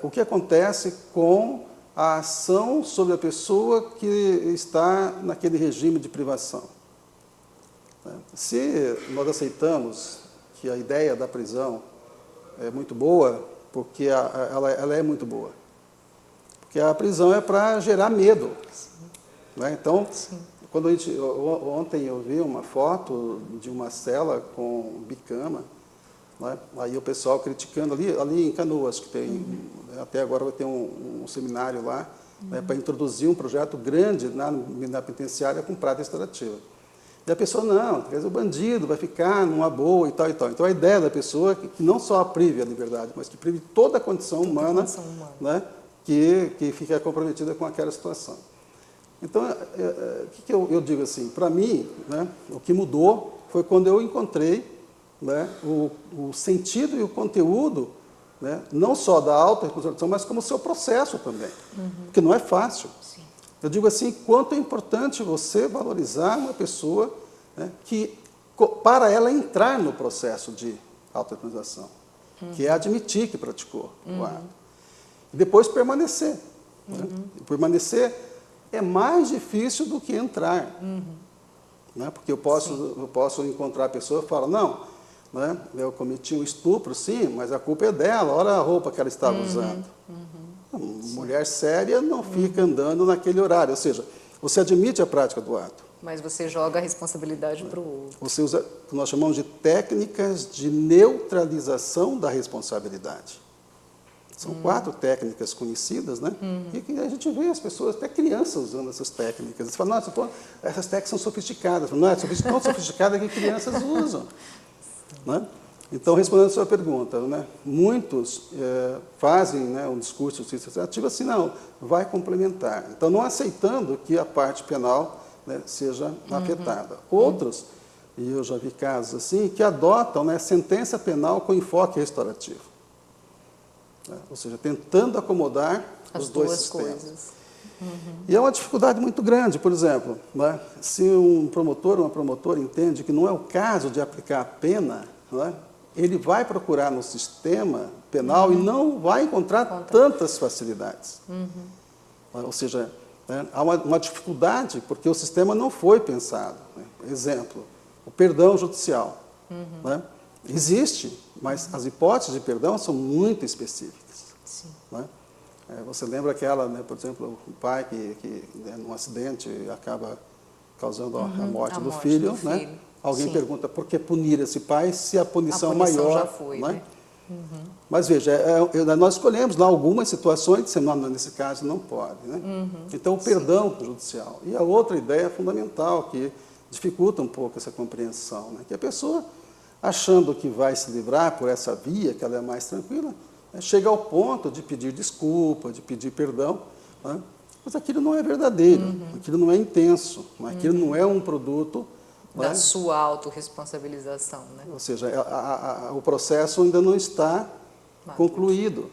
B: O que acontece com a ação sobre a pessoa que está naquele regime de privação? Se nós aceitamos que a ideia da prisão é muito boa, porque ela é muito boa, porque a prisão é para gerar medo. Né? Então, ontem eu vi uma foto de uma cela com bicama, né? Aí o pessoal criticando ali em Canoas, que tem, até agora vai ter um seminário lá, né, para introduzir um projeto grande na penitenciária com prática restaurativa. E a pessoa, não, quer dizer, o bandido vai ficar numa boa e tal e tal. Então a ideia da pessoa é que não só prive a liberdade, mas que prive toda a condição humana, né, que fica comprometida com aquela situação. Então, o que eu digo assim? Para mim, né, o que mudou foi quando eu encontrei, né, o sentido e o conteúdo, né, não só da autorresponsabilização, mas como o seu processo também, porque não é fácil. Eu digo assim, quanto é importante você valorizar uma pessoa, né, que, para ela entrar no processo de autorresponsabilização, que é admitir que praticou o ato. E depois permanecer. Né? Permanecer é mais difícil do que entrar. Né? Porque eu posso encontrar a pessoa e falar, não, né, eu cometi um estupro, sim, mas a culpa é dela, olha a roupa que ela estava usando. Mulher séria não fica andando naquele horário, ou seja, você admite a prática do ato.
A: Mas você joga a responsabilidade para o outro.
B: Você usa o que nós chamamos de técnicas de neutralização da responsabilidade. São 4 técnicas conhecidas, né? E que a gente vê as pessoas, até crianças, usando essas técnicas. Você fala, nossa, pô, essas técnicas são sofisticadas. Não é tão sofisticada que crianças usam. Né? Então, respondendo a sua pergunta, né? Muitos fazem, né, um discurso de justiça restaurativa assim, não, vai complementar. Então, não aceitando que a parte penal, né, seja afetada. Outros, e eu já vi casos assim, que adotam, né, sentença penal com enfoque restaurativo. Ou seja, tentando acomodar os dois sistemas. Coisas. E é uma dificuldade muito grande, por exemplo, né, se um promotor ou uma promotora entende que não é o caso de aplicar a pena, né, ele vai procurar no sistema penal e não vai encontrar tantas facilidades. Ou seja, né, há uma dificuldade porque o sistema não foi pensado. Né? Exemplo, o perdão judicial. Né? Existe, mas as hipóteses de perdão são muito específicas. Né? Você lembra aquela, né, por exemplo, o pai que né, num acidente acaba causando a morte do filho, né? Alguém pergunta por que punir esse pai se a punição maior. Já foi, né? Mas veja, nós escolhemos lá algumas situações, dizendo, nesse caso não pode. Né? Então, o perdão judicial. E a outra ideia fundamental que dificulta um pouco essa compreensão, né? Que a pessoa, achando que vai se livrar por essa via, que ela é mais tranquila, né, chega ao ponto de pedir desculpa, de pedir perdão, né? Mas aquilo não é verdadeiro, aquilo não é intenso, aquilo não é um produto
A: da sua autorresponsabilização. Né?
B: Ou seja, o processo ainda não está concluído.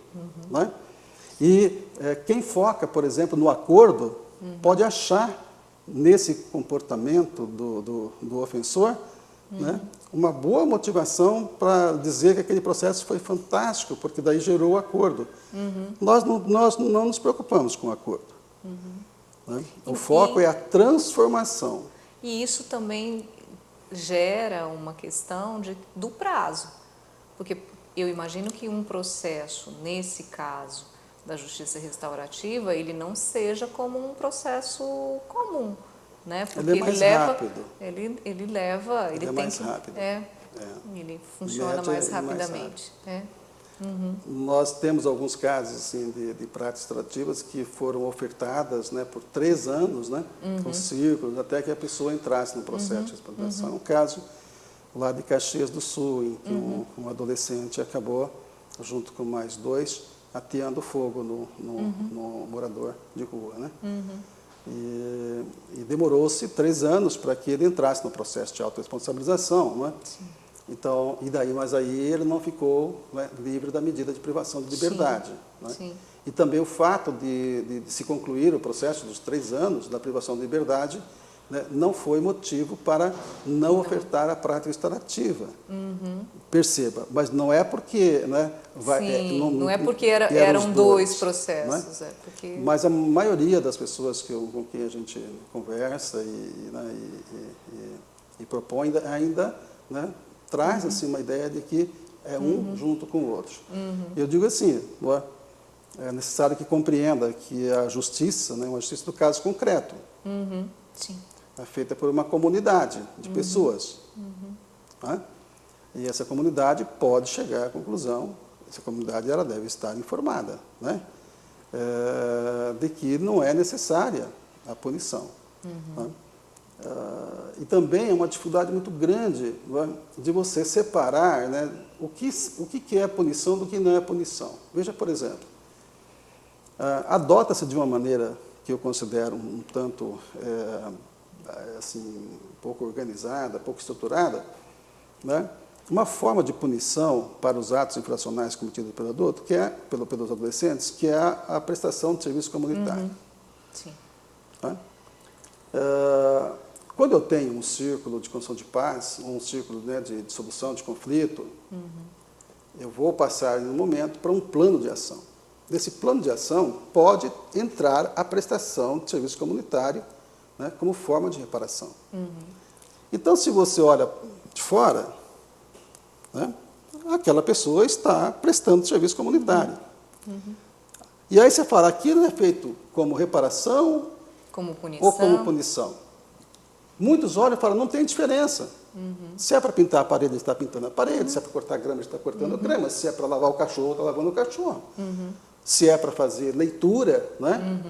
B: Né? E quem foca, por exemplo, no acordo, pode achar nesse comportamento do ofensor, né, uma boa motivação para dizer que aquele processo foi fantástico, porque daí gerou o acordo. Nós não nos preocupamos com o acordo. Né? O foco é a transformação.
A: E isso também gera uma questão do prazo, porque eu imagino que um processo, nesse caso da justiça restaurativa, ele não seja como um processo comum, né? Porque
B: ele é mais rápido.
A: Ele
B: é mais rápido.
A: Ele funciona mais rapidamente.
B: Nós temos alguns casos assim, de práticas extrativas que foram ofertadas, né, por 3 anos, né, com círculos, até que a pessoa entrasse no processo de exportação. Um caso lá de Caxias do Sul, em que um adolescente acabou, junto com mais 2, ateando fogo no morador de rua. Né? E demorou-se 3 anos para que ele entrasse no processo de autorresponsabilização. Né? Então, mas aí ele não ficou, né, livre da medida de privação de liberdade. Né? E também o fato de se concluir o processo dos 3 anos da privação de liberdade, né, não foi motivo para não ofertar a prática restaurativa. Perceba, mas não é porque... Né,
A: não é porque eram 2 processos. Né? Porque...
B: Mas a maioria das pessoas com quem a gente conversa e propõe ainda... Né, traz assim, uma ideia de que é um junto com o outro. Eu digo assim, é necessário que compreenda que a justiça, né, uma justiça do caso concreto, é feita por uma comunidade de pessoas. Né? E essa comunidade pode chegar à conclusão, essa comunidade ela deve estar informada, né, de que não é necessária a punição. Né? E também é uma dificuldade muito grande, né, de você separar, né, o que é punição do que não é punição. Veja, por exemplo, adota-se de uma maneira que eu considero um tanto assim, pouco organizada, pouco estruturada, né, uma forma de punição para os atos infracionais cometidos pelo adulto, que é pelos adolescentes, que é a prestação de serviço comunitário. Né? Quando eu tenho um círculo de construção de paz, um círculo, né, de solução de conflito, eu vou passar no momento para um plano de ação. Nesse plano de ação pode entrar a prestação de serviço comunitário, né, como forma de reparação. Então, se você olha de fora, né, aquela pessoa está prestando serviço comunitário. E aí você fala, aquilo é feito como reparação
A: como punição.
B: ou como punição? Muitos olham e falam, não tem diferença. Se é para pintar a parede, ele está pintando a parede. Se é para cortar grama, ele está cortando a grama. Se é para lavar o cachorro, está lavando o cachorro. Se é para fazer leitura, né?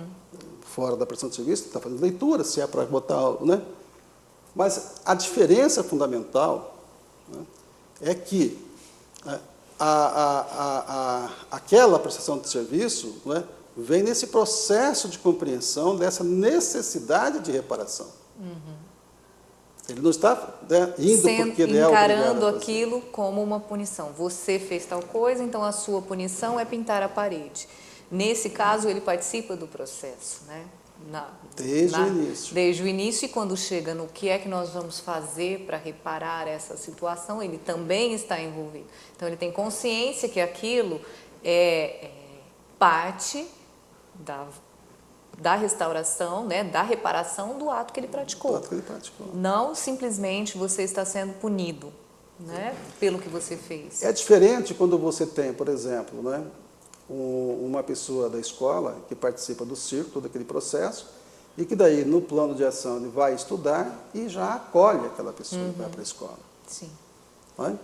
B: Fora da prestação de serviço, está fazendo leitura. Se é para botar... Né? Mas a diferença fundamental, né, é que aquela prestação de serviço, né, vem nesse processo de compreensão dessa necessidade de reparação. Ele não está, né, indo porque ele é obrigado
A: encarando
B: a fazer.
A: aquilo como uma punição. Você fez tal coisa, então a sua punição é pintar a parede. Nesse caso, ele participa do processo, né?
B: Desde o início.
A: Desde o início, e quando chega no que é que nós vamos fazer para reparar essa situação, ele também está envolvido. Então, ele tem consciência que aquilo é parte da restauração, né, da reparação do ato que ele praticou.
B: Do ato que ele praticou.
A: Não simplesmente você está sendo punido, né, pelo que você fez.
B: É diferente quando você tem, por exemplo, né, uma pessoa da escola que participa do circo, todo aquele processo, e que daí, no plano de ação, ele vai estudar e já acolhe aquela pessoa que vai para a escola.
A: Sim.
B: Não é?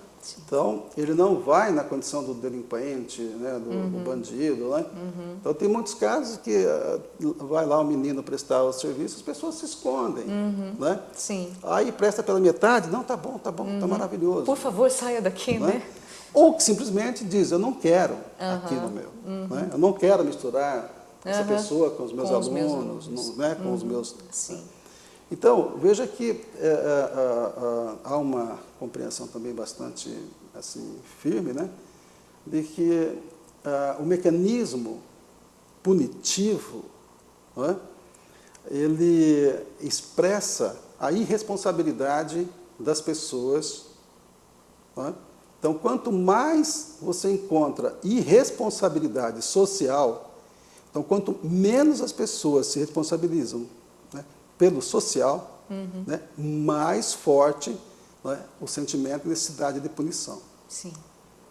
B: Então, ele não vai na condição do delinquente, né, do bandido. Né? Então, tem muitos casos que vai lá o menino prestar o serviço, as pessoas se escondem. Né?
A: Sim.
B: Aí presta pela metade, não, tá bom, tá maravilhoso.
A: Por favor, saia daqui, né?
B: Ou que simplesmente diz, eu não quero aqui no meu. Né? Eu não quero misturar essa pessoa com os meus alunos, né? Com os meus...
A: Sim.
B: Então, veja que há uma compreensão também bastante assim, firme, né, de que o mecanismo punitivo, né, ele expressa a irresponsabilidade das pessoas. Né? Então, quanto mais você encontra irresponsabilidade social, então, quanto menos as pessoas se responsabilizam, né, pelo social, né, mais forte, né, o sentimento de necessidade de punição.
A: Sim.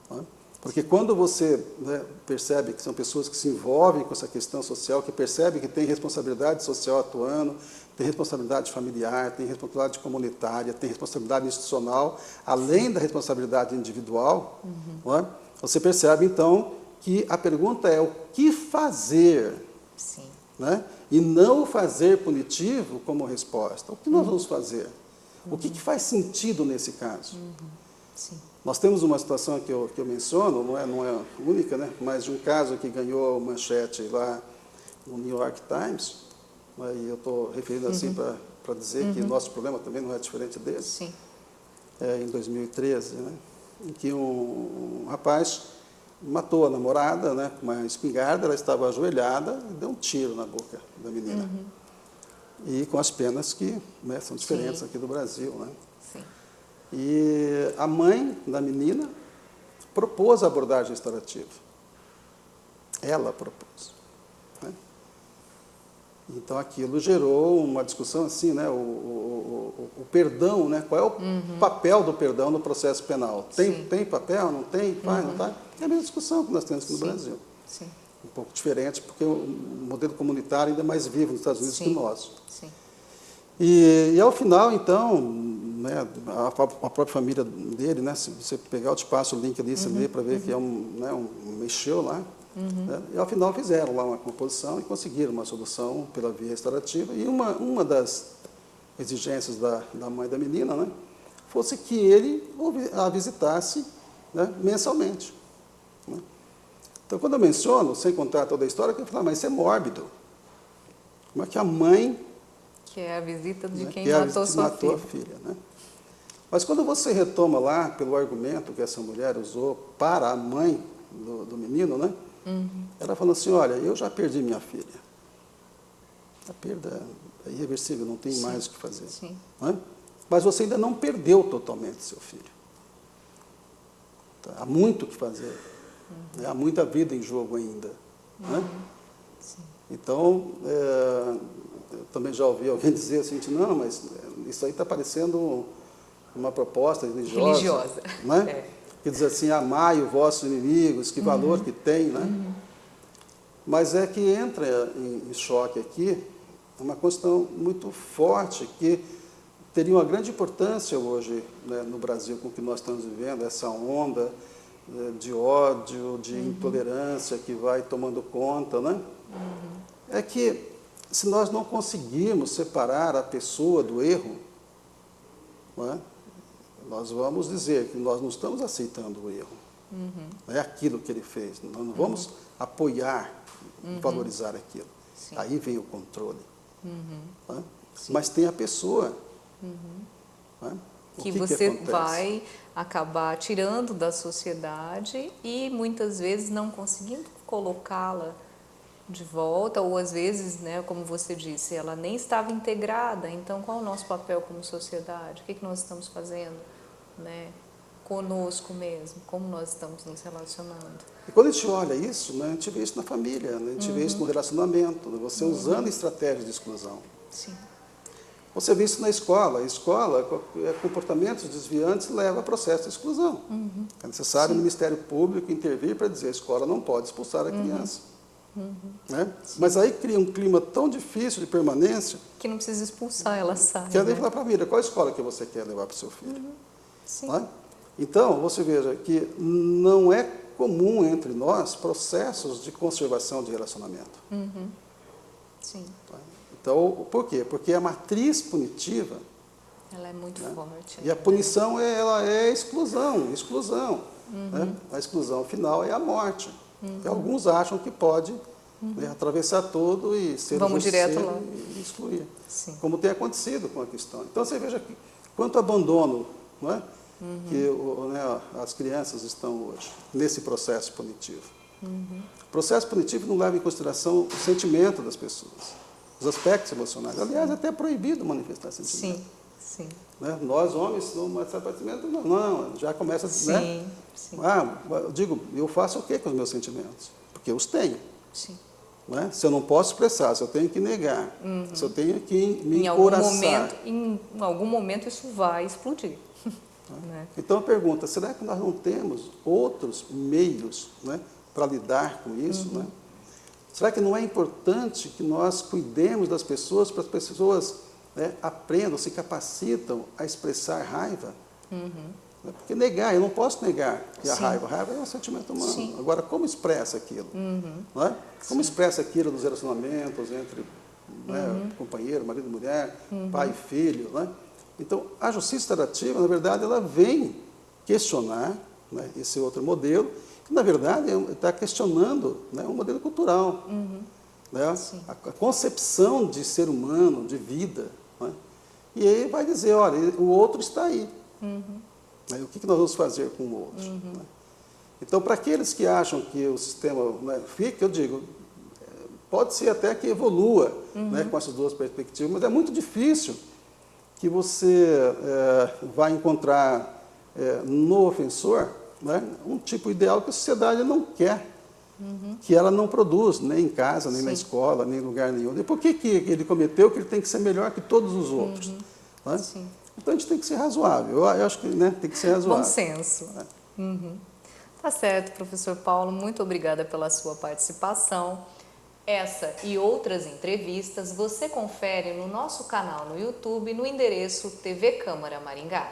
B: Né? Porque quando você, né, percebe que são pessoas que se envolvem com essa questão social, que percebem que tem responsabilidade social atuando, tem responsabilidade familiar, tem responsabilidade comunitária, tem responsabilidade institucional, além da responsabilidade individual, né, você percebe, então, que a pergunta é o que fazer?
A: Sim.
B: Né? E não o fazer punitivo como resposta. O que nós vamos fazer? O que faz sentido nesse caso?
A: Sim.
B: Nós temos uma situação que eu menciono, não é única, né? Mas de um caso que ganhou manchete lá no New York Times, né? E eu estou referindo assim para dizer que nosso problema também não é diferente desse.
A: Sim.
B: Em 2013, né? Em que um rapaz matou a namorada, né, com uma espingarda, ela estava ajoelhada e deu um tiro na boca da menina. E com as penas que, né, são diferentes aqui do Brasil. Né?
A: Sim.
B: E a mãe da menina propôs a abordagem restaurativa. Ela propôs. Né? Então aquilo gerou uma discussão assim, né, o perdão, né, qual é o papel do perdão no processo penal? Tem papel, não tem, faz, não faz? É a mesma discussão que nós temos aqui no Brasil.
A: Sim.
B: Um pouco diferente, porque o modelo comunitário ainda é mais vivo nos Estados Unidos que o nosso.
A: Sim.
B: E ao final, então, né, a própria família dele, né, se você pegar, eu te passo o link ali, você lê para ver que é mexeu lá. Né, e ao final fizeram lá uma composição e conseguiram uma solução pela via restaurativa. E uma das exigências da mãe da menina, né, fosse que ele a visitasse, né, mensalmente. Né. Então, quando eu menciono, sem contar toda a história, eu falo, mas isso é mórbido. Como é que a mãe...
A: Que é a visita de quem
B: que
A: matou sua
B: matou
A: filha.
B: a filha, né? Mas quando você retoma lá, pelo argumento que essa mulher usou para a mãe do menino, né? Ela falou assim, olha, eu já perdi minha filha. A perda é irreversível, não tem mais o que fazer.
A: Sim.
B: Né? Mas você ainda não perdeu totalmente seu filho. Tá? Há muito o que fazer. Né? Há muita vida em jogo ainda. Né? Então, eu também já ouvi alguém dizer assim, não, mas isso aí está parecendo uma proposta religiosa. Né? Que diz assim, amai os vossos inimigos, que valor que tem. Né? Mas é que entra em choque aqui uma questão muito forte, que teria uma grande importância hoje, né, no Brasil, com o que nós estamos vivendo, essa onda de ódio, de intolerância que vai tomando conta, né? É que se nós não conseguirmos separar a pessoa do erro, não é? Nós vamos dizer que nós não estamos aceitando o erro. É aquilo que ele fez. Nós não vamos apoiar e valorizar aquilo.
A: Sim.
B: Aí vem o controle. Né? Mas tem a pessoa. Né?
A: Que você vai acabar tirando da sociedade e muitas vezes não conseguindo colocá-la de volta, ou às vezes, né, como você disse, ela nem estava integrada. Então, qual é o nosso papel como sociedade? O que nós estamos fazendo, né, conosco mesmo? Como nós estamos nos relacionando?
B: E quando a gente olha isso, né, a gente vê isso na família, né, a gente vê isso no relacionamento, né, você usando estratégias de exclusão.
A: Sim.
B: Você vê isso na escola. A escola, comportamentos desviantes leva a processo de exclusão. É necessário o Ministério Público intervir para dizer que a escola não pode expulsar a criança. Né? Mas aí cria um clima tão difícil de permanência
A: que não precisa expulsar, ela sai.
B: Quer nem falar para a família, qual escola que você quer levar para o seu filho?
A: Sim.
B: Né? Então, você veja que não é comum entre nós processos de conservação de relacionamento.
A: Sim.
B: Então, por quê? Porque a matriz punitiva,
A: ela é muito forte.
B: e a punição ela é exclusão. Né? A exclusão final é a morte. E alguns acham que pode, né, atravessar tudo e ser
A: Vamos direto lá
B: e excluir.
A: Sim.
B: Como tem acontecido com a questão. Então você veja que, quanto abandono, não é? Que né, as crianças estão hoje nesse processo punitivo. O processo punitivo não leva em consideração o sentimento das pessoas, os aspectos emocionais. Aliás, é até proibido manifestar sentimento.
A: Sim. Sim.
B: Né? Nós, homens, não manifestar sentimento, não, já começa a dizer, né?
A: Sim.
B: Eu digo, eu faço o que com os meus sentimentos? Porque eu os tenho.
A: Sim.
B: Né? Se eu não posso expressar, se eu tenho que negar, se eu tenho que me encoraçar.
A: Em algum momento isso vai explodir. Né?
B: Então eu pergunto, será que nós não temos outros meios, né, para lidar com isso? Né? Será que não é importante que nós cuidemos das pessoas, para as pessoas, né, aprendam, se capacitam a expressar raiva? Porque negar, eu não posso negar que a raiva é um sentimento humano. Sim. Agora, como expressa aquilo? Não é? Como expressa aquilo nos relacionamentos entre, né, companheiro, marido e mulher, pai e filho? Né? Então, a justiça restaurativa, na verdade, ela vem questionar, né, esse outro modelo, que, na verdade, está questionando, né, um modelo cultural. Né? A concepção de ser humano, de vida. Né? E aí vai dizer, olha, o outro está aí. O que nós vamos fazer com o outro? Né? Então, para aqueles que acham que o sistema, né, fica, eu digo, pode ser até que evolua, né, com essas duas perspectivas, mas é muito difícil que você vai encontrar no ofensor, né, um tipo ideal que a sociedade não quer, que ela não produz, nem em casa, nem na escola, nem em lugar nenhum. E por que ele cometeu que ele tem que ser melhor que todos os outros? Né? Então a gente tem que ser razoável. Eu acho que, né, tem que ser razoável.
A: Bom senso. Tá certo, professor Paulo. Muito obrigada pela sua participação. Essa e outras entrevistas você confere no nosso canal no YouTube no endereço TV Câmara Maringá.